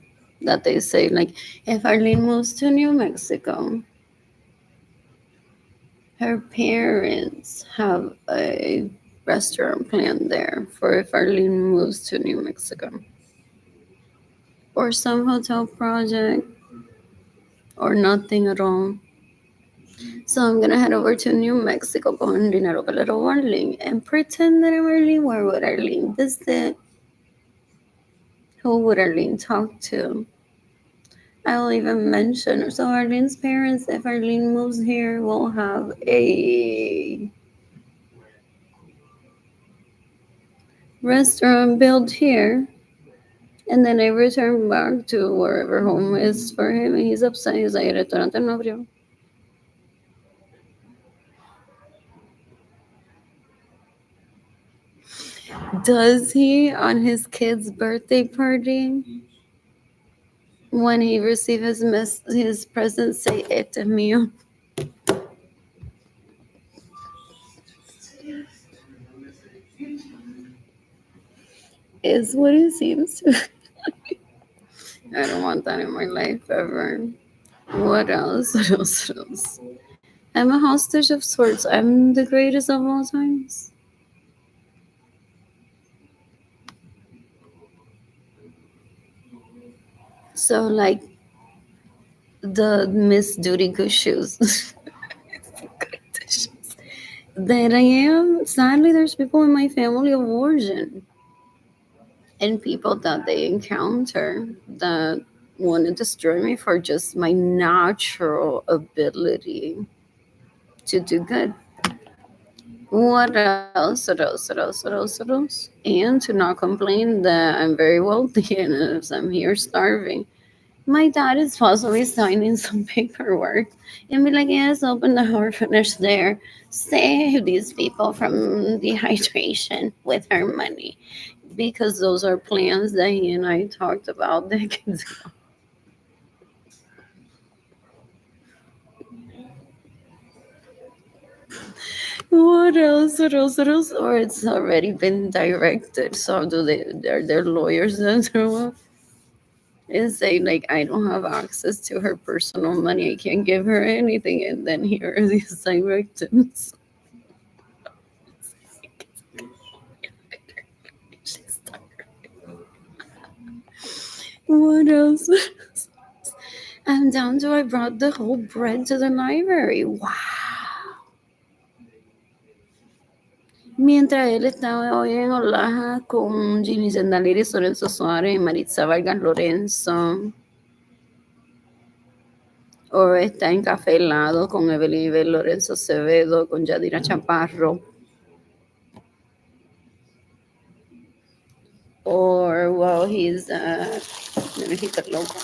that they say, like, if Arlene moves to New Mexico, her parents have a restaurant planned there for if Arlene moves to New Mexico. Or some hotel project, or nothing at all. So I'm gonna head over to New Mexico con dinero para Arlene and pretend that I'm Arlene. Where would Arlene visit? Who would Arlene talk to? I'll even mention, so Arlene's parents, if Arlene moves here, will have a restaurant built here. And then I return back to wherever home is for him, and he's upset. He's like, restaurante no abrió. Does he on his kid's birthday party when he receives his present say este es mío? Is what it seems to. I don't want that in my life ever. What else? What else? What else? I'm a hostage of sorts. I'm the greatest of all times. So, like the Miss Duty Goose shoes. That I am. Sadly, there's people in my family of origin and people that they encounter that want to destroy me for just my natural ability to do good. What else? What else? What else? What else? What else? What else? And to not complain that I'm very wealthy and I'm here starving. My dad is possibly signing some paperwork and be like, yes, open the orphanage there. Save these people from dehydration with our money. Because those are plans that he and I talked about decades ago. What else? What else? What else? Or it's already been directed. So do they? Their lawyers that throw up and say like, I don't have access to her personal money. I can't give her anything. And then here are these directives. What else? I'm down to I brought the whole bread to the library. Wow. Mientras él estaba hoy en Olaja con Ginny Zendaliris, Lorenzo Suárez y Maritza Vargas Lorenzo. O está en Café Helado con Evelyn Ibel, Lorenzo Acevedo, con Yadira Chaparro. Or, well, he's, Nenejita Loco.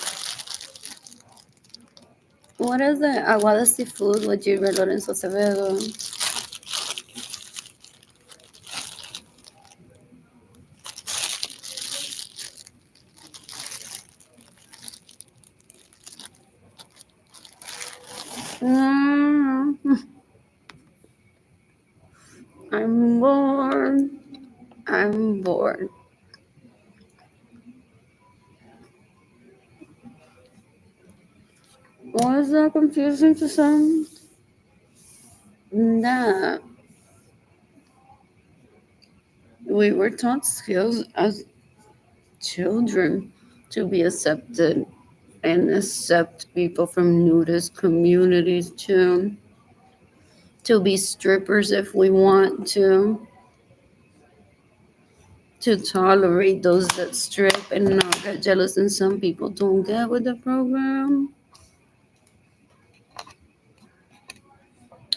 What is the Aguada Seafood with Gilbert Lorenzo Acevedo? I'm bored. I'm bored. Why is that confusing to some? That we were taught skills as children to be accepted and accept people from nudist communities too. To be strippers if we want to tolerate those that strip and not get jealous, and some people don't get with the program.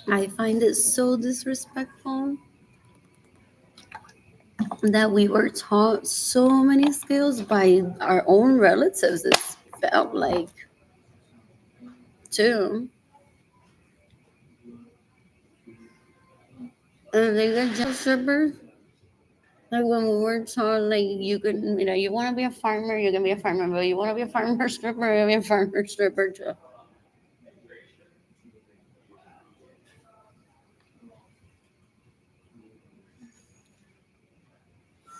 I find it so disrespectful that we were taught so many skills by our own relatives. It felt like too. And they get jealous strippers. Like when we were taught, like you could, you want to be a farmer, you can be a farmer, but you want to be a farmer stripper, you can be a farmer stripper too.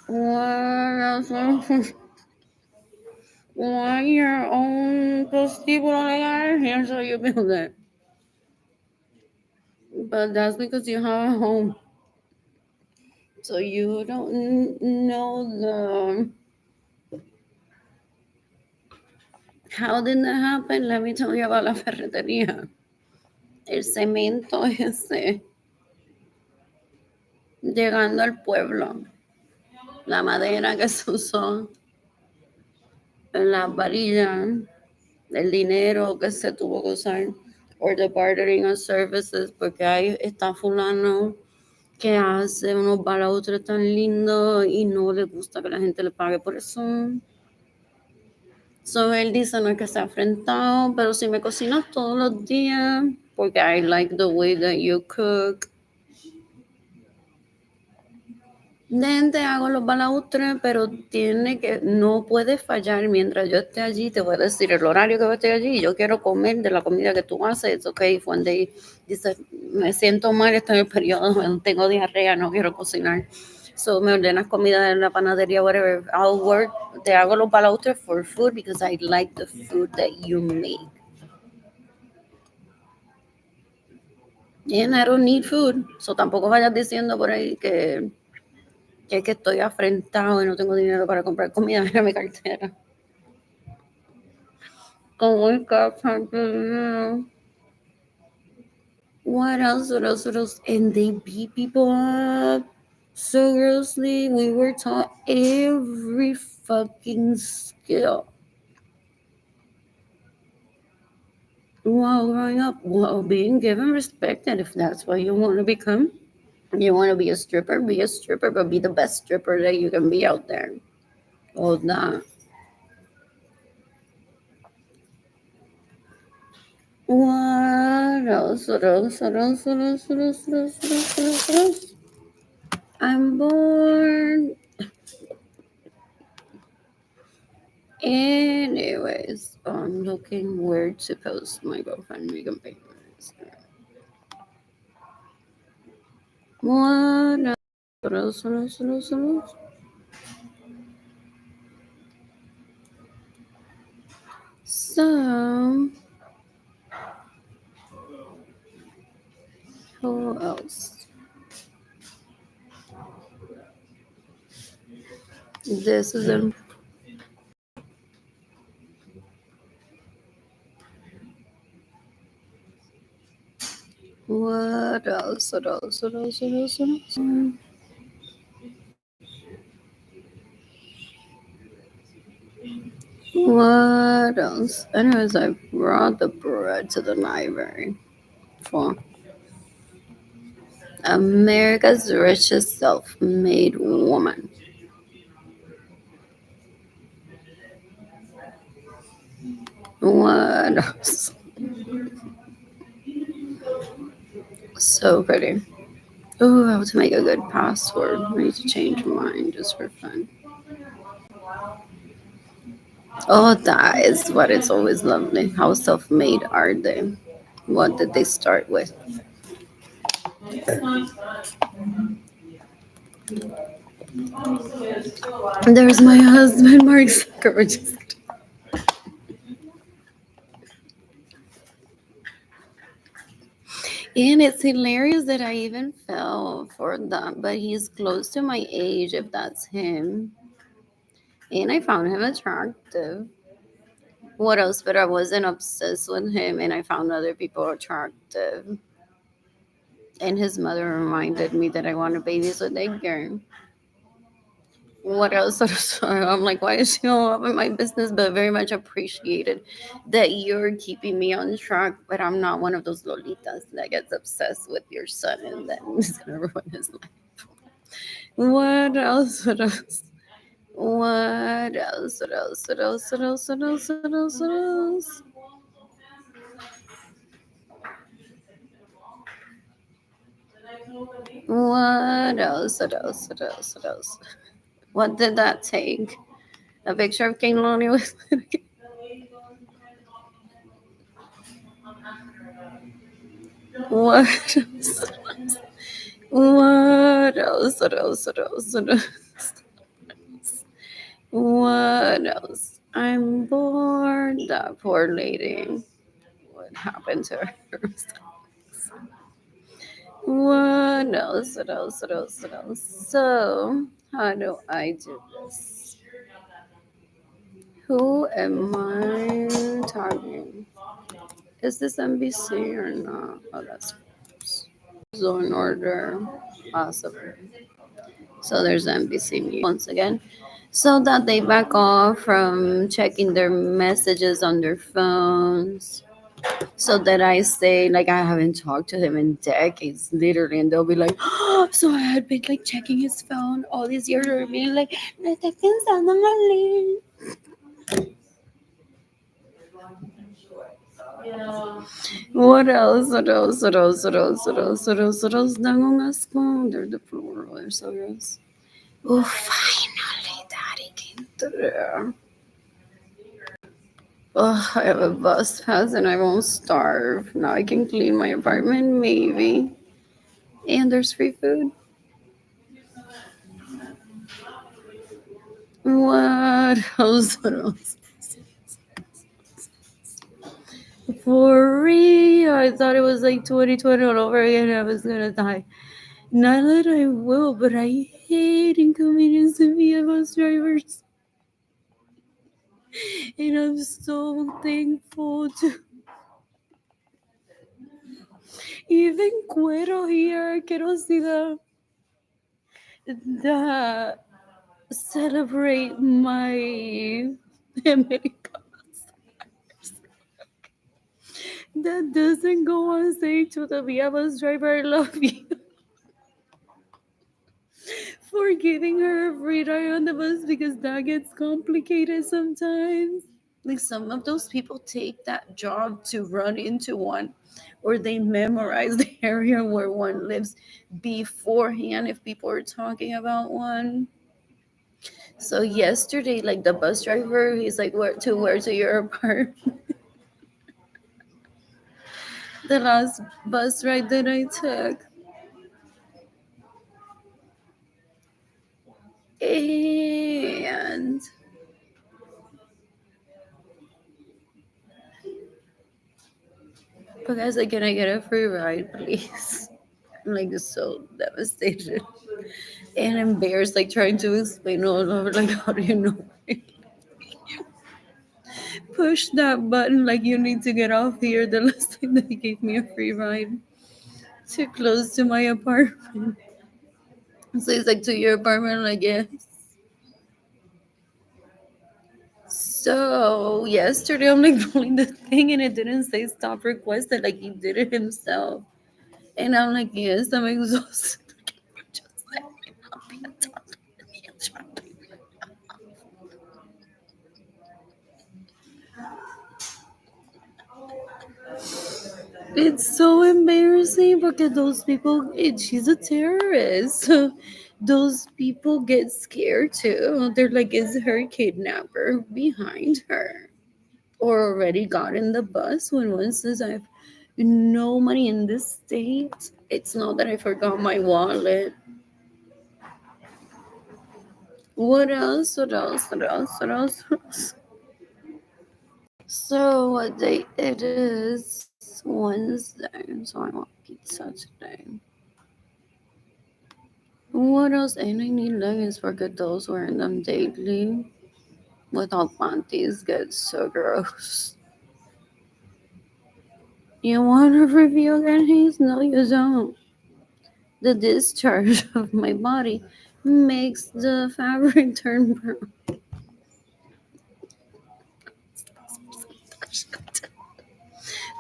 What else? Want your own prostíbulo legal here so you build it. But that's because you have a home. So you don't know the. How did that happen? Let me tell you about la ferretería. El cemento ese, llegando al pueblo, la madera que se usó, la varilla, el dinero que se tuvo que usar, or the bartering of services, porque ahí está fulano que hace unos balaustres tan lindos y no le gusta que la gente le pague por eso. So él dice, no es que sea enfrentado, pero si me cocinas todos los días, porque I like the way that you cook, Then te hago los balaustres, pero no puede fallar mientras yo esté allí. Te voy a decir el horario que voy a estar allí. Yo quiero comer de la comida que tú haces. Ok, cuando dices, me siento mal, estoy en el periodo, tengo diarrea, no quiero cocinar. So me ordenas comida en la panadería, whatever. I'll work. Te hago los balaustres for food because I like the food that you make. And I don't need food. So tampoco vayas diciendo por ahí que es que estoy afrentado y no tengo dinero para comprar comida. Mira mi cartera. ¿Cómo está tanto dinero? What else? What else? What else? And they beat people up so grossly. We were taught every fucking skill while growing up, while being given respect. And if that's what you want to become, you want to be a stripper, but be the best stripper that you can be out there. All that. What else? What else? What else? What else? What else? What else? What else? What else? What else? I'm bored. Anyways, I'm looking where to post my girlfriend Megan Baker's. What else? What else? What else? What else? What else? So, who else? This is a what else? What else? What else? What else? What else? What else? Anyways, I brought the bread to the library for America's richest self-made woman. What else? So pretty. Oh, how to make a good password. I need to change mine just for fun. Oh, that is what is always lovely. How self-made are they? What did they start with? There's my husband, Mark Zuckerberg. And it's hilarious that I even fell for that, but he's close to my age, if that's him. And I found him attractive. What else? But I wasn't obsessed with him, and I found other people attractive. And his mother reminded me that I want to babysit that girl. What else? I'm like, why is she all up in my business? But very much appreciated that you're keeping me on track. But I'm not one of those lolitas that gets obsessed with your son and then is gonna ruin his life. What else? What else? What else? What else? What else? What else? What else? What else? What else? What else? What else? What else? What else? What did that take? A picture of King Lonnie with what else? What else? What else? What else? What else? What else? I'm bored. That poor lady. What happened to her? What else? What else? What else? What else? So, how do I do this? Who am I targeting? Is this NBC or not? Oh, that's Zone Order. Possible. So there's NBC News once again. So that they back off from checking their messages on their phones. So that I say, like, I haven't talked to him in decades, literally. And they'll be like, oh, so I had been, like, checking his phone all these years, or being like, me está pensando mal. What else? What else? What else? What else? What else? What else? What else? Dan un asco. They're deplorable. They're so gross. Oh, finally, Daddy came through. Oh, I have a bus pass and I won't starve. Now I can clean my apartment, maybe. And there's free food. What else? What else? For real, I thought it was like 2020 all over again. I was gonna die. Not that I will, but I hate inconvenience to be a bus drivers. And I'm so thankful to even Cuero here. Quiero see the celebrate my America that doesn't go on say to the Via bus driver, I love you for giving her a free ride on the bus because that gets complicated sometimes. Like some of those people take that job to run into one, or they memorize the area where one lives beforehand if people are talking about one. So yesterday, like the bus driver, he's like, where to your apartment? The last bus ride that I took. And but guys, like, can I get a free ride, please? I'm like so devastated and embarrassed, like trying to explain all over, like, how do you know? Push that button, like you need to get off here. The last time that he gave me a free ride too close to my apartment. So he's like, to your apartment, like, yes. So yesterday I'm like pulling the thing and it didn't say stop requested, like he did it himself. And I'm like, yes, I'm exhausted. Just let me not be a topic. It's so embarrassing because those people, she's a terrorist. So those people get scared too. They're like, is her kidnapper behind her? Or already got in the bus when one says, I have no money in this state. It's not that I forgot my wallet. What else? What else? What else? What else? What else? So what day it is? Wednesday. So I want pizza today. What else? And I need leggings for good those wearing them daily. Without panties get so gross. You want to review panties? No, you don't. The discharge of my body makes the fabric turn brown.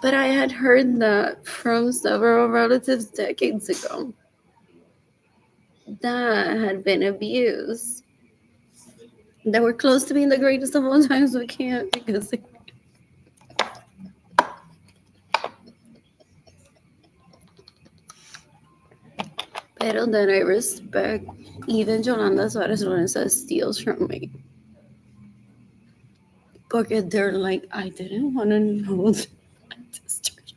But I had heard that from several relatives decades ago that had been abused. That were close to being the greatest of all times, but can't because they. Pero then I respect even Yolanda Suarez Lorenza steals from me. Because they're like, I didn't want to know that I discharged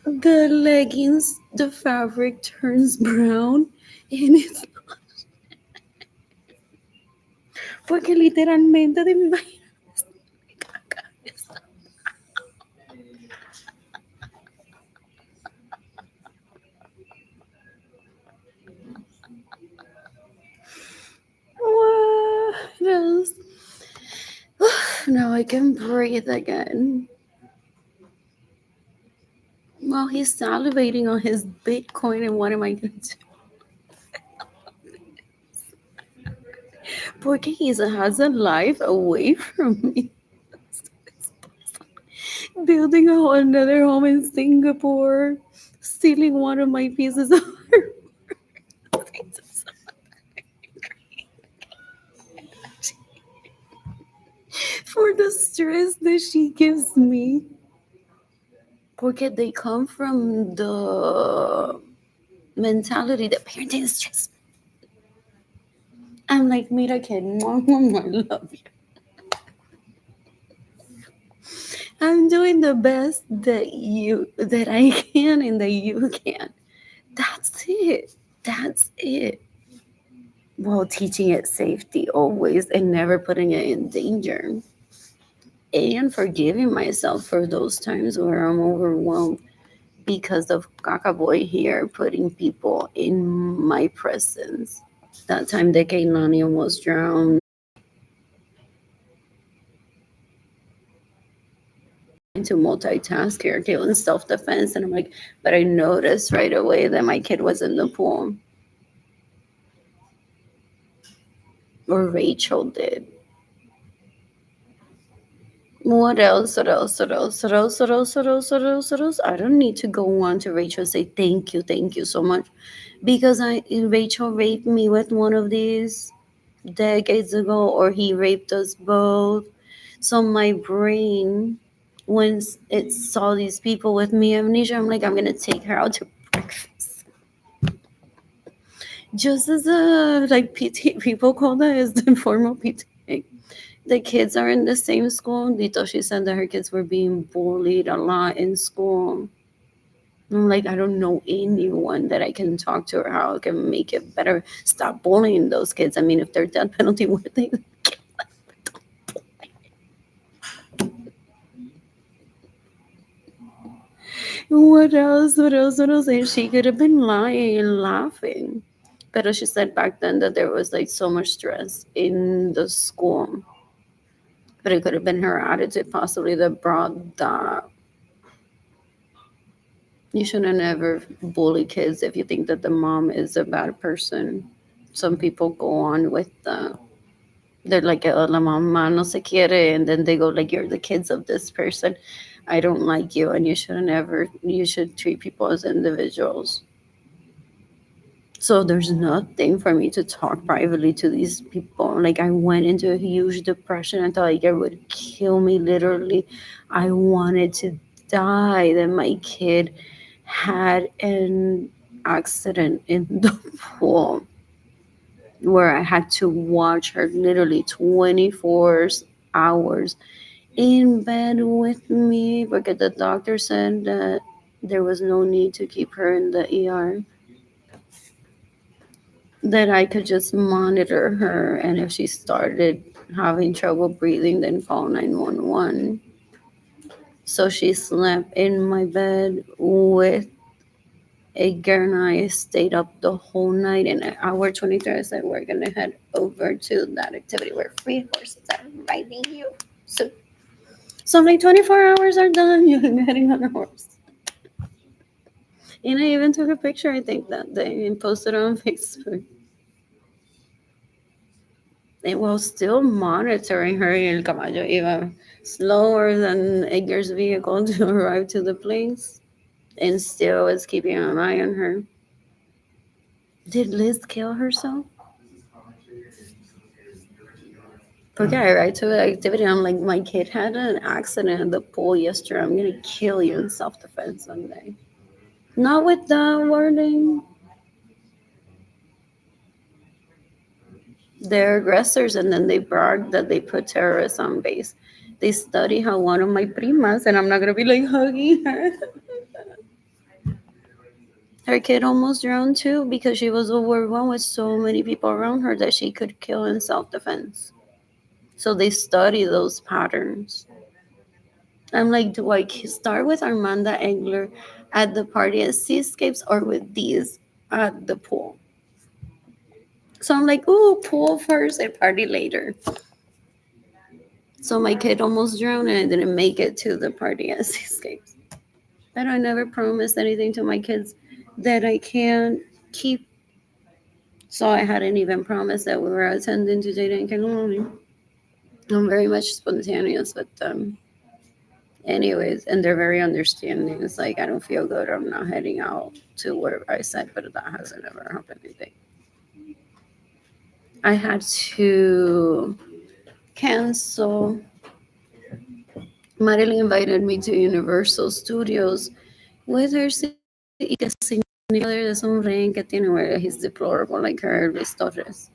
the leggings, the fabric turns brown and it's porque literalmente de mi vaina. What else? Now I can breathe again. Well, he's salivating on his Bitcoin, and what am I going to do? Porque he has a life away from me. Building another home in Singapore, stealing one of my pieces of art. For the stress that she gives me. Porque they come from the mentality that parenting is just. I'm like, meet a kid. More, more, love you. I'm doing the best that I can and that you can. That's it. That's it. While teaching it safety always and never putting it in danger. And forgiving myself for those times where I'm overwhelmed because of Kaka Boy here putting people in my presence. That time that Kailani almost drowned. To multitask here, Kaylin self defense, and I'm like, but I noticed right away that my kid was in the pool, or Rachel did. What else? What else? What else? What else? What else? What else? What else? What else? I don't need to go on to Rachel and say thank you so much, because Rachel raped me with one of these decades ago, or he raped us both. So my brain, when it saw these people with me amnesia, I'm like, I'm gonna take her out to breakfast. Just as a like PT, people call that as the informal PTA. The kids are in the same school. Dito, she said that her kids were being bullied a lot in school. I'm like, I don't know anyone that I can talk to or how I can make it better. Stop bullying those kids. I mean, if they're death penalty worthy, what else? What else? What else? And she could have been lying and laughing. But she said back then that there was like so much stress in the school. But it could have been her attitude possibly that brought that. You shouldn't ever bully kids if you think that the mom is a bad person. Some people go on with the, they're like, oh, la mamá no se quiere, and then they go like, you're the kids of this person. I don't like you, and you shouldn't ever, you should treat people as individuals. So there's nothing for me to talk privately to these people. Like I went into a huge depression. I thought like it would kill me literally. I wanted to die. Then my kid had an accident in the pool where I had to watch her literally 24 hours in bed with me because the doctor said that there was no need to keep her in the ER, that I could just monitor her, and if she started having trouble breathing, then call 911. So she slept in my bed with a girl, and I stayed up the whole night. And at hour 23, I said, we're going to head over to that activity where free horses are riding you. So I'm like, 24 hours are done. You're getting on a horse. And I even took a picture, I think, that day and posted it on Facebook. And while still monitoring her, El Caballo iba slower than Edgar's vehicle to arrive to the place, and still was keeping an eye on her. Did Liz kill herself? Okay, I arrived to the activity. I'm like, my kid had an accident at the pool yesterday. I'm gonna kill you in self-defense someday. Not with that wording. They're aggressors, and then they brag that they put terrorists on base. They study how one of my primas, and I'm not gonna be like hugging her. Her kid almost drowned too because she was overwhelmed with so many people around her that she could kill in self defense. So they study those patterns. I'm like, do I start with Armanda Engler at the party at Seascapes or with these at the pool? So I'm like, ooh, pool first and party later. So my kid almost drowned and I didn't make it to the party at Seascapes. But I never promised anything to my kids that I can't keep. So I hadn't even promised that we were attending to Jada and Kalani. I'm very much spontaneous with them. Anyways, and they're very understanding. It's like I don't feel good. I'm not heading out to where I said, but that hasn't ever happened. I think I had to cancel. Marilyn invited me to Universal Studios with her There's un ring que tiene where he's deplorable, like her Luis Torres.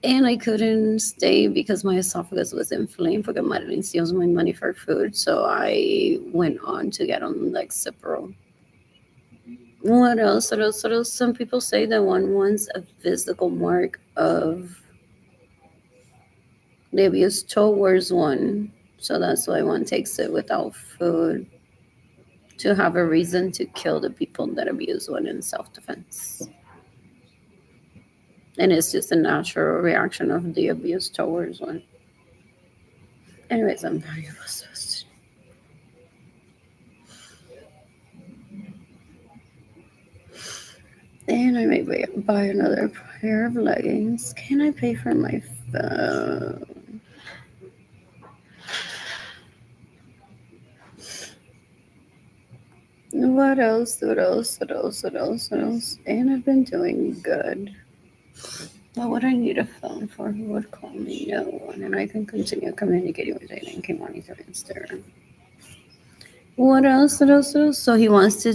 And I couldn't stay because my esophagus was inflamed because Marilyn steals my money for food. So I went on to get on like Cipro. What else? What else? Some people say that one wants a physical mark of the abuse towards one. So that's why one takes it without food to have a reason to kill the people that abuse one in self defense. And it's just a natural reaction of the abuse towards one. Anyways, I'm not this. And I may buy another pair of leggings. Can I pay for my phone? What else? What else? What else? What else? What else? And I've been doing good. What would I need a phone for? Who would call me? No one. And I can continue communicating with dating Kimani through Instagram. What else? What else? What else? So he wants to.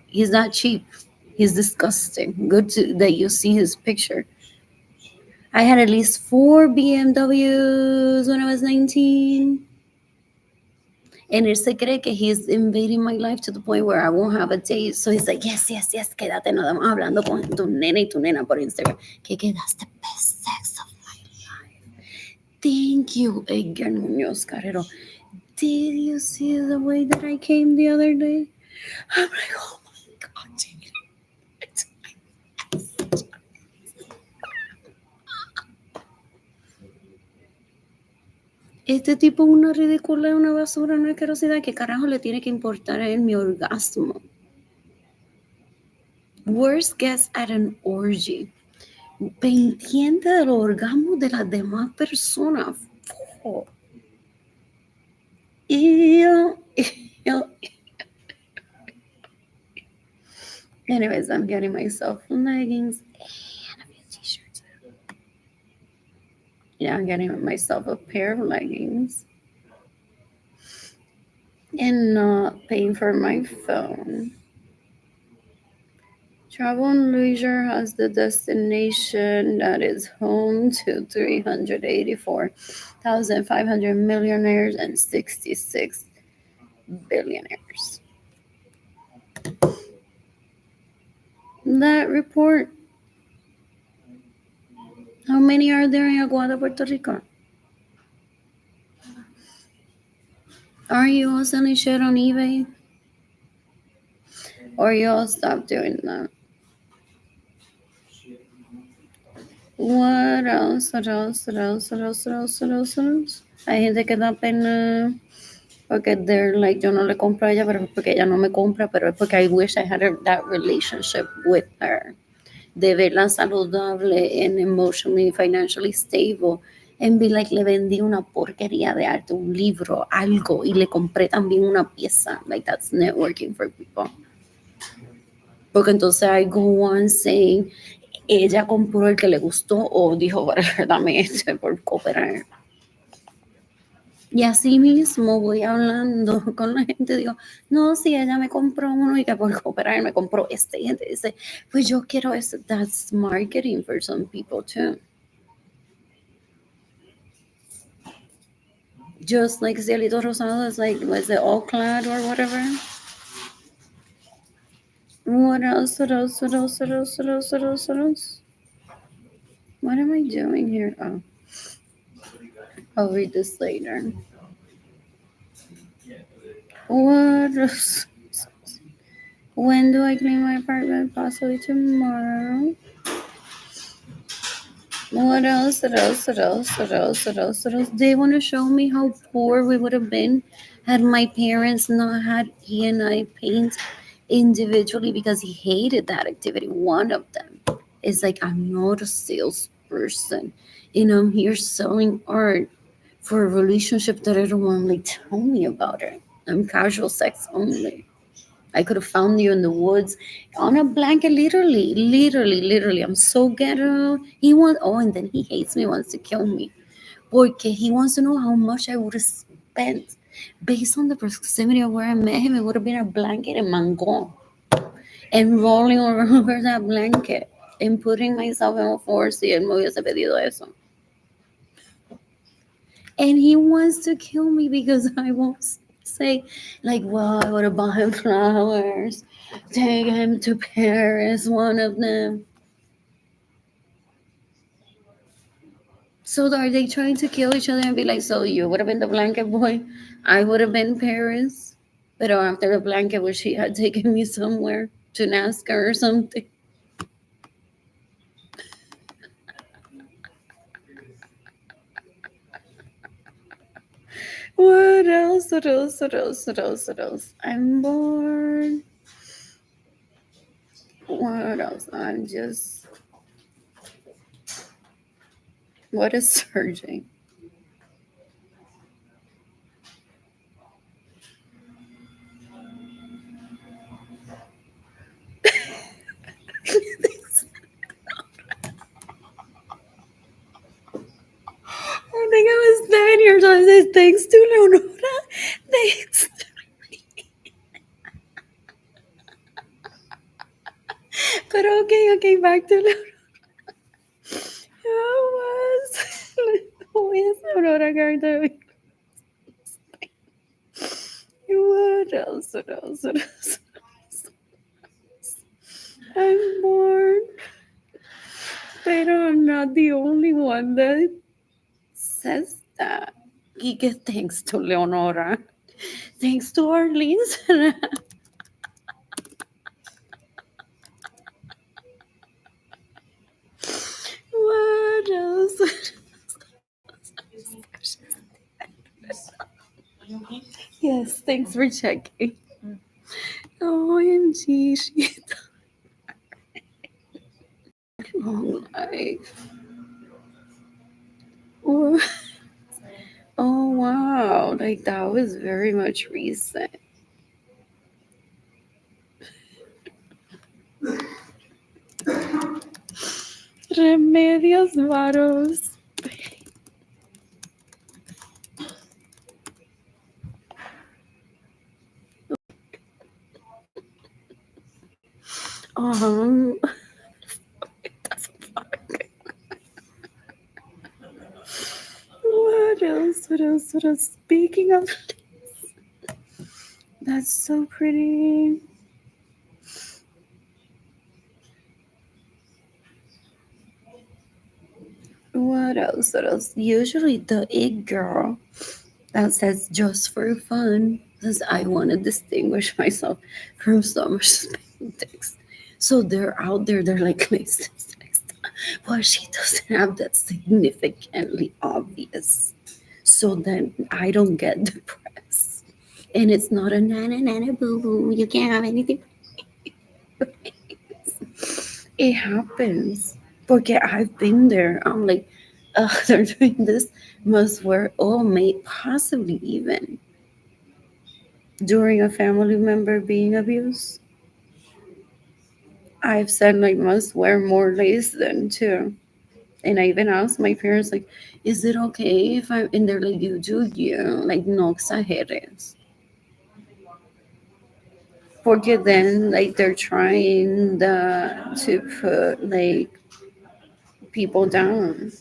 He's not cheap. He's disgusting. Good that you see his picture. I had at least 4 BMWs when I was 19. And él se cree que he's invading my life to the point where I won't have a date. So he's like, yes, yes, yes, quédate, no estamos hablando con tu nena y tu nena por Instagram. Que that's the best sex of my life. Thank you, Edgar Munoz Carrero. Did you see the way that I came the other day? I'm like, oh my God, este tipo es una ridícula, una basura, una asquerosidad. ¿Qué carajo le tiene que importar a él mi orgasmo? Worst guest at an orgy. Pendiente del orgasmo de las demás personas. Oh. Anyways, I'm getting myself leggings and a few t-shirts. Yeah, I'm getting myself a pair of leggings and not paying for my phone. Travel and Leisure has the destination that is home to 384,500 millionaires and 66 billionaires. That report. How many are there in Aguada, Puerto Rico? Are you all selling shit on eBay? Or you all stop doing that? What else? What else? What else? What else? What else? What else? What else? Hay gente que da pena porque they're like, yo no le compro a ella, pero es porque ella no me compra, pero es porque I wish I had that relationship with her. De verla saludable and emotionally, financially stable. And be like, le vendí una porquería de arte, un libro, algo, y le compré también una pieza. Like, that's networking for people. Porque entonces I go on saying, ella compró el que le gustó o dijo, dame este por cooperar. Y así mismo voy hablando con la gente, digo, no, si ella me compró uno y que por cooperar me compró este. Y gente dice, pues yo quiero eso. That's marketing for some people too. Just like Cielito Rosado is like, was it all clad or whatever? What else? What else? What else? What else? What else? What else? What else? What am I doing here? Oh, I'll read this later. What else? When do I clean my apartment? Possibly tomorrow. What else? What else? What else? What else? What else? What else? They want to show me how poor we would have been had my parents not had he and I paint individually because he hated that activity. One of them is like, I'm not a salesperson and I'm here selling art for a relationship that I don't want. Like, tell me about it. I'm casual sex only. I could have found you in the woods on a blanket, literally, literally, literally. I'm so ghetto. He wants, oh, and then he hates me, wants to kill me. Porque he wants to know how much I would have spent. Based on the proximity of where I met him, it would have been a blanket and mango. and rolling over that blanket and putting myself in a force si él me hubiese pedido eso. And he wants to kill me because I won't say, like, well, I would have bought him flowers, take him to Paris, one of them. So are they trying to kill each other and be like, so you would have been the blanket boy, I would have been Paris, but after the blanket, wish she had taken me somewhere to NASCAR or something. What else? What else? What else? What else? What else? I'm bored. What else? I'm just. What is surging? I think I was 9 years old. I said, thanks to Leonora. Thanks. But okay, back to Leonora. How was. Who is Leonora Garda? What else? What else? What else? I'm bored. But I'm not the only one that says that. Giga, thanks to Leonora. Thanks to Arlene. What else? Yes, thanks for checking. OMG, she long life. Oh, oh wow, like that was very much recent. Remedios varos. Um, what else? What else? What else? Speaking of, that's so pretty. What else? What else? Usually the it girl that says just for fun, because I want to distinguish myself from so much spandex. So they're out there, they're like, listen, well, she doesn't have that significantly obvious. So then I don't get depressed. And it's not a nana nana boo boo, you can't have anything. It happens. Porque I've been there. I'm like, they're doing this, must wear all mate, possibly even during a family member being abused. I've said like must wear more lace than too. And I even asked my parents like, is it okay if I'm and they're like, you do you, like no exageres. Porque then like they're trying to put like people down.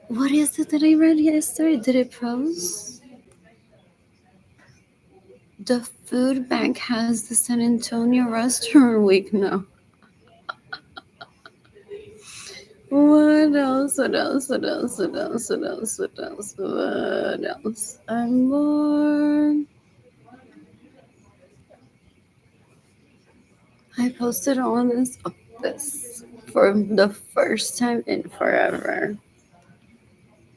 What is it that I read yesterday? Did it post? The food bank has the San Antonio Restaurant Week now. What else? What else? What else? What else? What else? What else? What else? I'm bored. I posted all this for the first time in forever.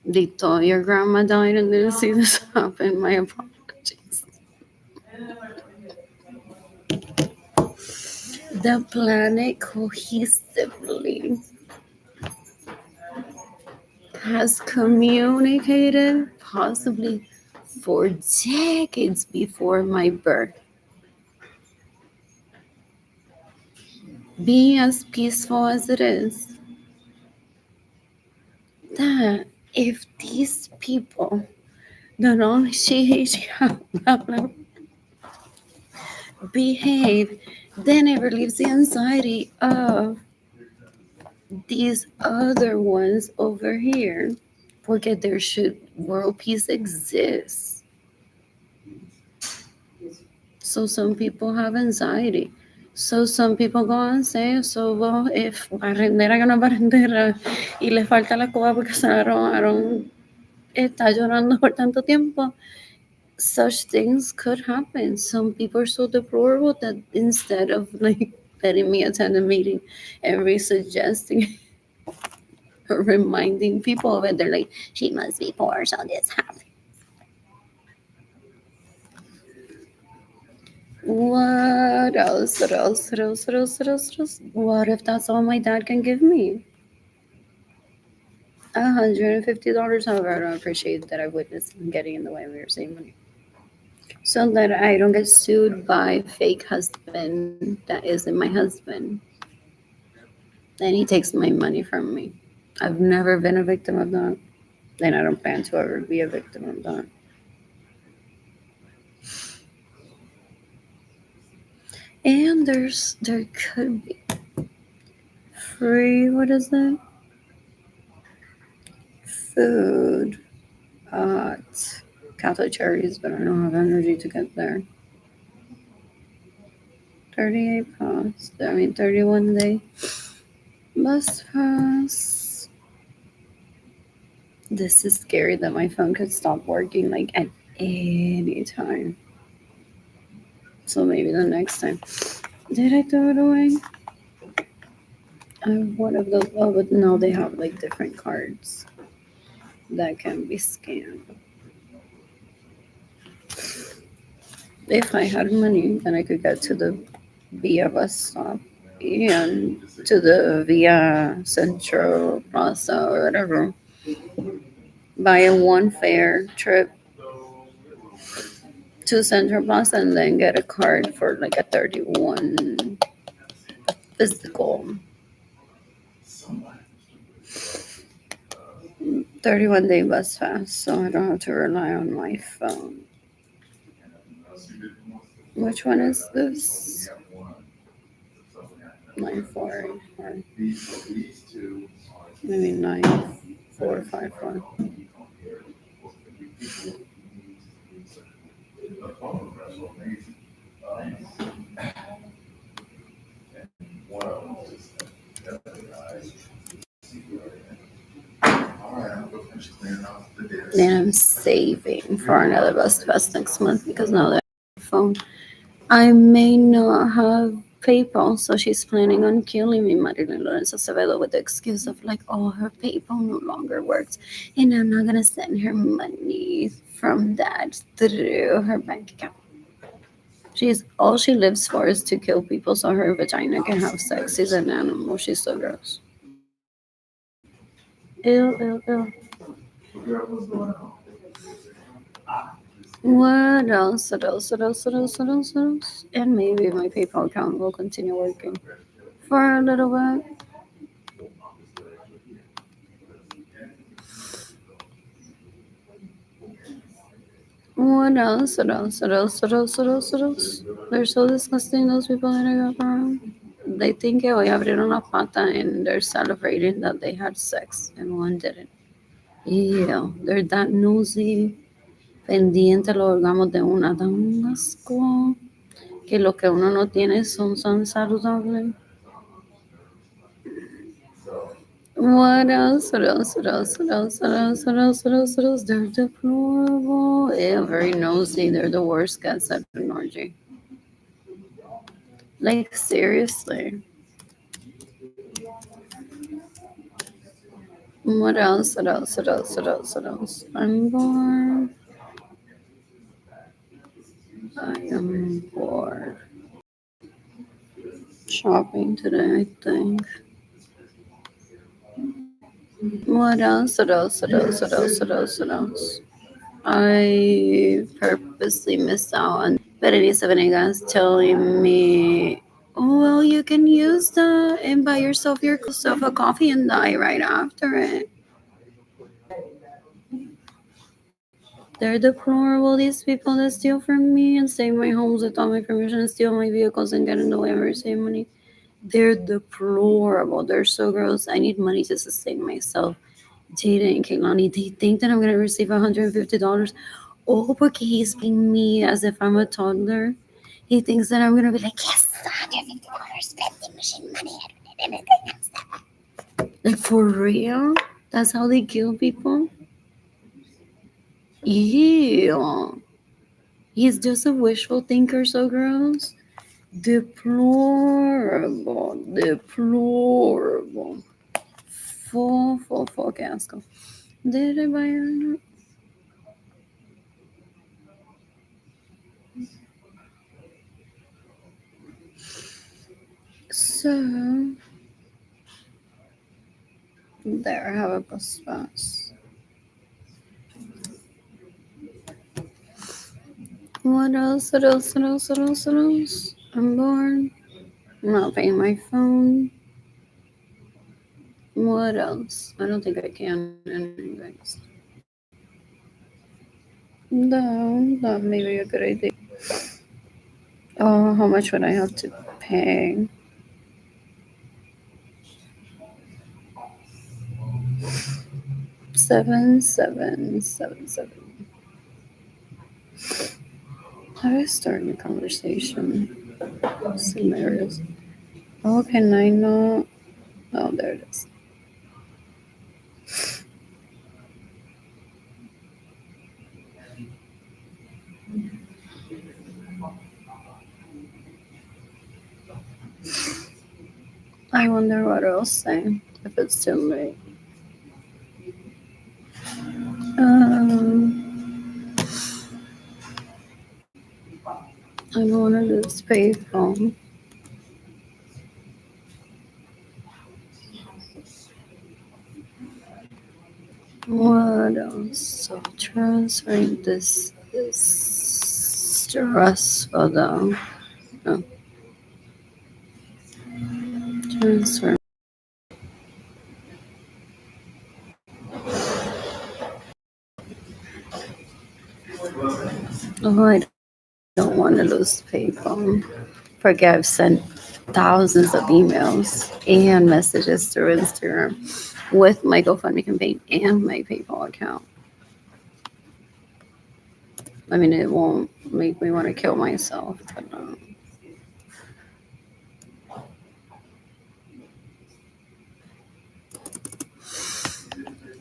Dito, your grandma died and didn't see this happen. My apologies. The planet cohesively has communicated possibly for decades before my birth. Being as peaceful as it is, that if these people not only blah, blah, behave, then it relieves the anxiety of these other ones over here. Porque there should world peace exist. So some people have anxiety. So some people go and say, so well, if barrendera que no es barrendera y le falta la coba porque se la robaron, está llorando por tanto tiempo, such things could happen. Some people are so deplorable that instead of like letting me attend a meeting and suggesting or reminding people of it, they're like, she must be poor, so this happened. What else? What else? What else? What else? What else? What else? What if that's all my dad can give me? $150. However, I don't appreciate that I witnessed him getting in the way of your saving money. So that I don't get sued by fake husband that isn't my husband. And he takes my money from me. I've never been a victim of that. And I don't plan to ever be a victim of that. And there could be free, what is that? Food at Catholic Cherries, but I don't have energy to get there. 38 pass, 31 day bus pass. This is scary that my phone could stop working like at any time. So maybe the next time. Did I throw it away? I have one of those. Oh, but no, they have like different cards that can be scanned. If I had money, then I could get to the Via bus stop and to the Via Central Plaza or whatever. Buy a one fare trip to Central Plaza and then get a card for like a 31 physical 31-day bus pass, so I don't have to rely on my phone. Which one is this? 9484. Maybe 9451. And I'm saving for another bus pass next month because now that I have a phone, I may not have PayPal, so she's planning on killing me, Marilyn Lorenzo Acevedo, with the excuse of like, oh, her PayPal no longer works, and I'm not gonna send her money from that through her bank account. She's all she lives for is to kill people so her vagina can have sex. She's an animal. She's so gross. Ew, ew, ew. What else? What else? What else? What else? What else? What else? And maybe my PayPal account will continue working for a little bit. What else? What else? What else? What else? What else? What else? They're so disgusting, those people that I got around. They think que hoy abrieron la pata and they're celebrating that they had sex and one didn't. Ew, they're that nosy, pendiente los órganos de una, dan un asco, que lo que uno no tiene son saludables. What else? What else? What else? What else? What else? What else? What else? What else? They're deplorable. Yeah, very nosy. They're the worst cats at an orgy. Like seriously. What else? What else? What else? What else? What else? I'm bored. I am bored. Shopping today, I think. What else? What else? What else? What else? What else? What else? I purposely missed out on Berenice Venegas telling me, oh, well, you can use that and buy yourself a coffee and die right after it. They're deplorable, these people that steal from me and stay in my homes without my permission and steal my vehicles and get in the way of receiving money. They're deplorable. They're so gross. I need money to sustain myself. Jada and Kaylani, they think that I'm going to receive $150. Oh, porque he's paying me as if I'm a toddler. He thinks that I'm going to be like, yes, $150 vending machine money. Like, for real? That's how they kill people? Ew. He's just a wishful thinker, so gross. Deplorable. Deplorable. Full casco. Did I buy her? So, there, I have a bus pass. What else? What else? What else? What else? What else? I'm bored. I'm not paying my phone. What else? I don't think I can, anyways. No, that may be a good idea. Oh, how much would I have to pay? $7,777. How do I start a conversation? Scenarios. Oh, can I not? Oh, there it is. I wonder what I'll say if it's too late. I don't want to lose payphone. What else? So transferring this is stressful though. Oh. Transfer. Oh, I don't want to lose payphone. Forget I've sent thousands of emails and messages through Instagram with my GoFundMe campaign and my PayPal account. I mean, it won't make me want to kill myself, but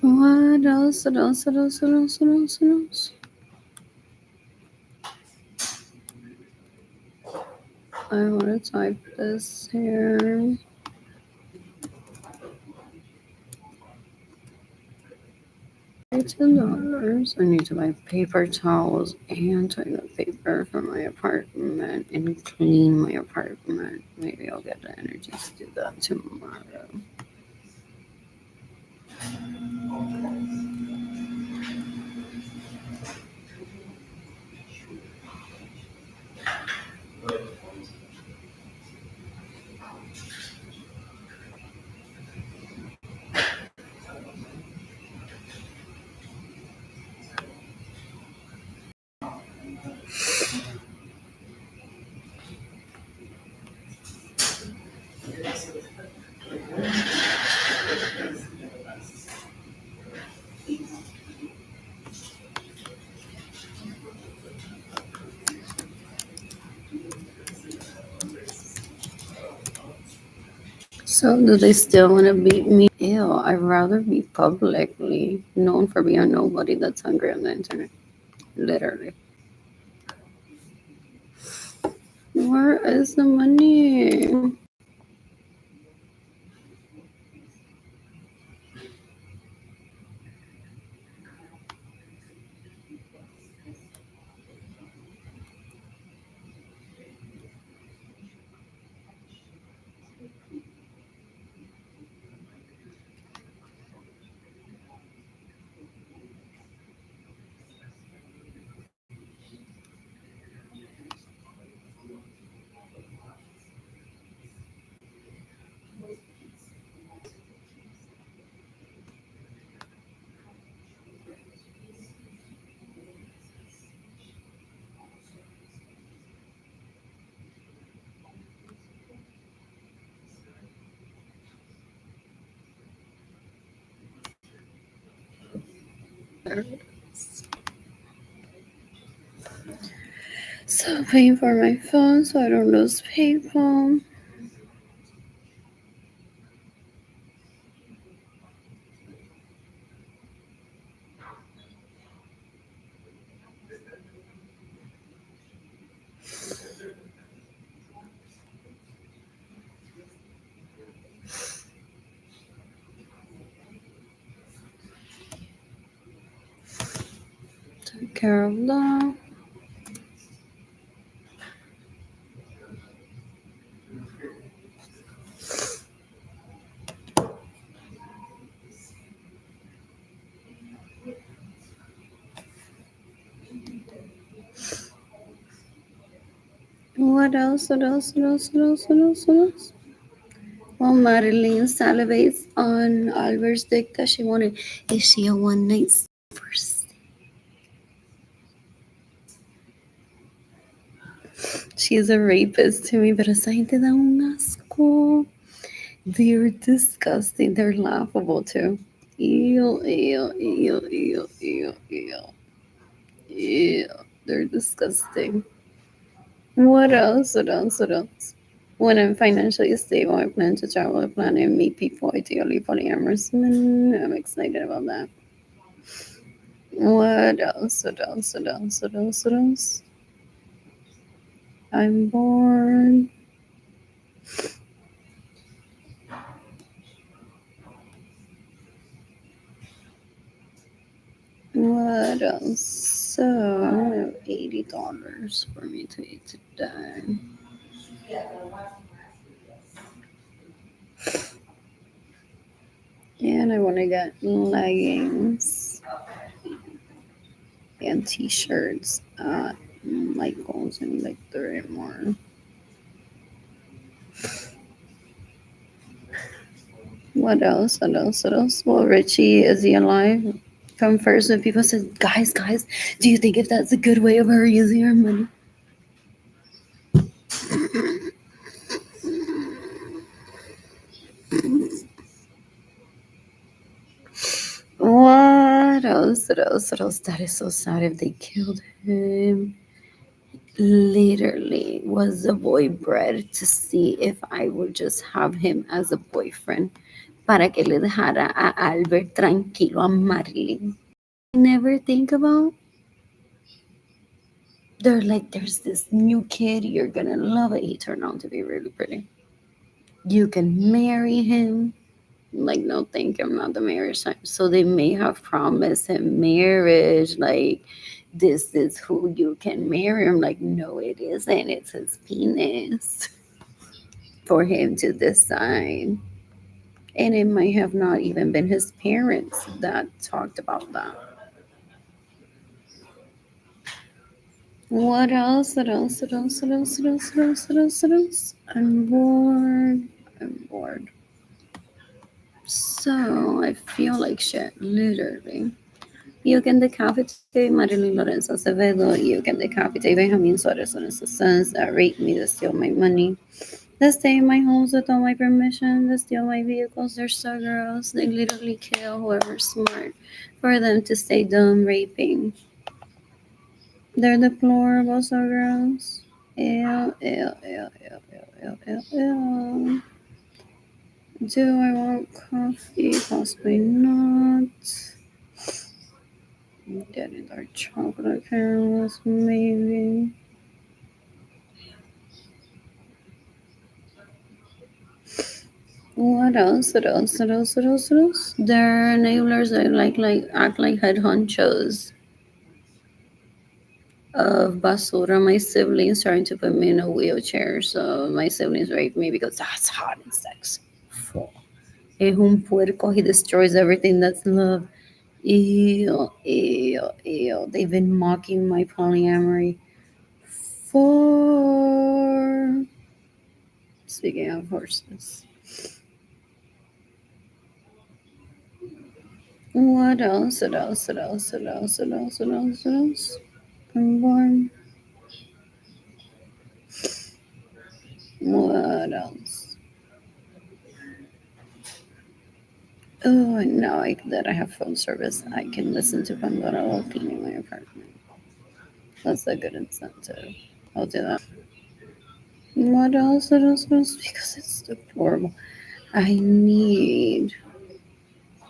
what else? What else? What else? What else? What else? What else? I want to type this here. $10. I need to buy paper towels and toilet paper for my apartment and clean my apartment. Maybe I'll get the energy to do that tomorrow. So, do they still want to beat me? Ew, I'd rather be publicly known for being a nobody that's hungry on the internet. Literally. Where is the money? So paying for my phone so I don't lose PayPal. Take care of that. What else? What else? What else? What else? What else? What else? Well, Marilyn salivates on Albert's dick that she wanted. Is she a one night first? She is a rapist to me, but esa gente da un asco. They're disgusting. They're laughable too. Ew, ew, ew, ew, ew, ew. Ew. They're disgusting. What else? What else? What else? When I'm financially stable, I plan to travel the planet and meet people, ideally polyamorous men. I'm excited about that. What else? What else? What else? What else? What else? I'm bored. What else? So I have $80 for me to eat today. And I want to get leggings and t-shirts at Michael's and like three more. What else? What else? What else? Well, Richie, is he alive? Come first when people said, guys, do you think if that's a good way of her using her money? What else? What else? What else? That is so sad if they killed him. Literally, was the boy bred to see if I would just have him as a boyfriend para que le dejara a Albert tranquilo a Marilyn. Never think about. They're like, there's this new kid, you're gonna love it. He turned out to be really pretty. You can marry him. Like, no, thank you, I'm not the marriage type. So they may have promised him marriage, like, this is who you can marry. I'm like, no, it isn't. It's his penis for him to decide. And it might have not even been his parents that talked about that. What else? What else? What else? What else? What else? What else? What else? What else? I'm bored. I'm bored. So I feel like shit, literally. You can decapitate Marilyn Lorenzo Acevedo. You can decapitate Benjamin Suarez and his sons that rape me, that steal my money, that stay in my homes without my permission, that steal my vehicles. They're so gross. They literally kill whoever's smart for them to stay dumb raping. They're deplorable, so gross. Ew, ew, ew, ew, ew, ew, ew, ew. Do I want coffee? Possibly not. Daddy dark chocolate caramels, maybe. What else? What else? What else? What else? What else? They're enablers that act like head honchos of basura. My siblings trying to put me in a wheelchair, so my siblings rape me because that's hot and sexy. Es un puerco. He destroys everything that's love. Ew, ew, ew. They've been mocking my polyamory for. Speaking of horses. What else? What else? What else? What else? What else? What else? What else? I'm born. What else? Oh, and now that I have phone service, I can listen to Pandora while cleaning my apartment. That's a good incentive. I'll do that. What else? What else? What else? Because it's deplorable. I need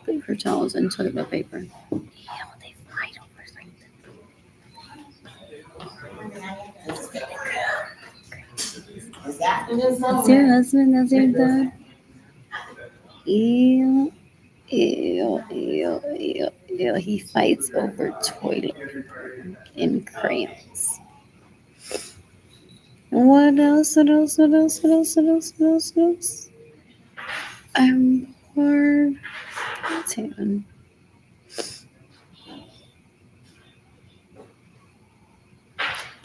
paper towels and toilet paper. Ew, they fight over That's your husband? That's your dad? Ew, ew, ew, ew, ew. He fights over toilet paper and crayons. What else? What else? What else? What else? What else? What else? What else? I'm bored. Tan.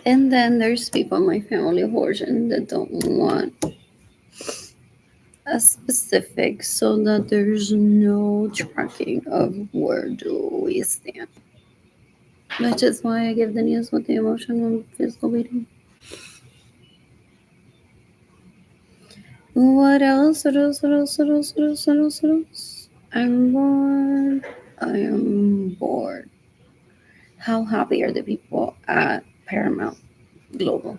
And then there's people in my family of origin that don't want a specific so that there's no tracking of where do we stand. Which is why I give the news with the emotional and physical beating. What else? What else? What else? What else? What else? What else? What else? I'm bored. I am bored. How happy are the people at Paramount Global?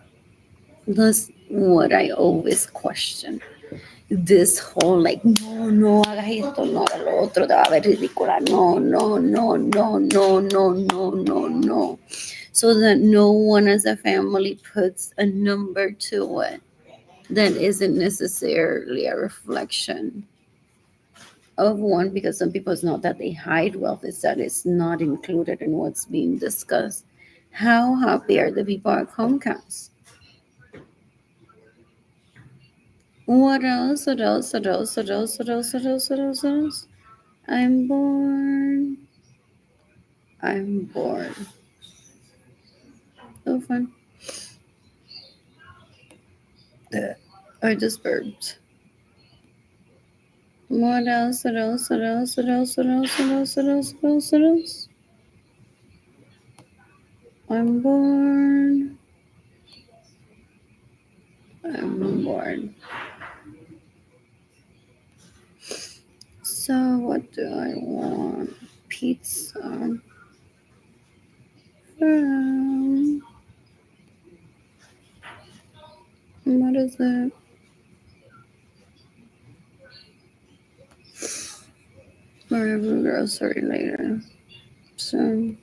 That's what I always question. This whole like, no, no hagas esto, no hagas lo otro, te va a ver ridícula. No, no, no, no, no, no, no, no, no. So that no one as a family puts a number to it that isn't necessarily a reflection of one, because some people, it's not that they hide wealth, it's that it's not included in what's being discussed. How happy are the people at Comcast? What else? What else? What else? What else? What else? What else? What else? What else? I'm bored. I'm bored. So fun. Ugh. I just burped. What else? What else? What else? What else? What else? What else? What else? What else? What else? I'm bored. I'm bored. So what do I want? Pizza from, what is it? Wherever grocery later. So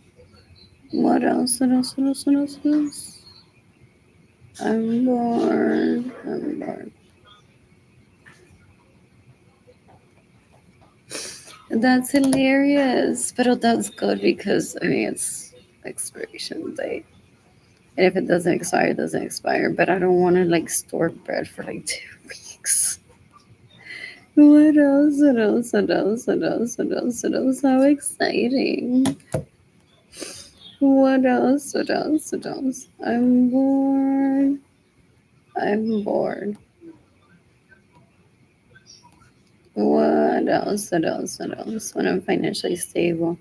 what else? What else? What else? What else? What else? I'm bored. I'm bored. That's hilarious. But that's good because I mean it's expiration date. And if it doesn't expire, it doesn't expire. But I don't want to like store bread for like 2 weeks. What else? What else? What else? What else? What else? What else? How exciting. What else? What else? What else? I'm bored. I'm bored. What else? What else? What else? When I'm financially stable,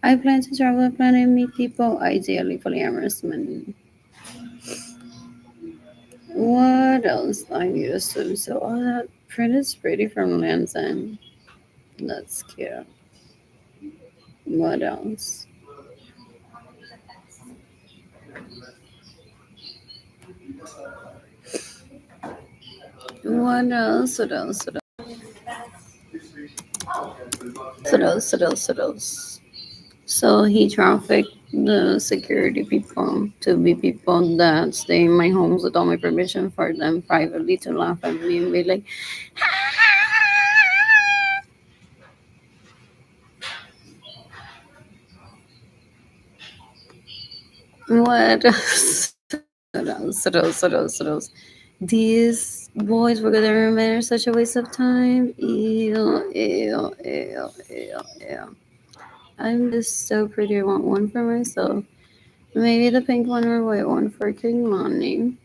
I plan to travel the planet and meet people, ideally polyamorous men. What else I need to swim? So, oh, that print is pretty from Land's End. That's cute. What else? What else? What else? What else? What else? What else? So he trafficked the security people to be people that stay in my homes without my permission for them privately to laugh at me and be like, what else? What else? What else? What else? What else? These boys were gonna remain such a waste of time. Ew, ew, ew, ew, ew. I'm just so pretty. I want one for myself. Maybe the pink one or white one for King Lonnie.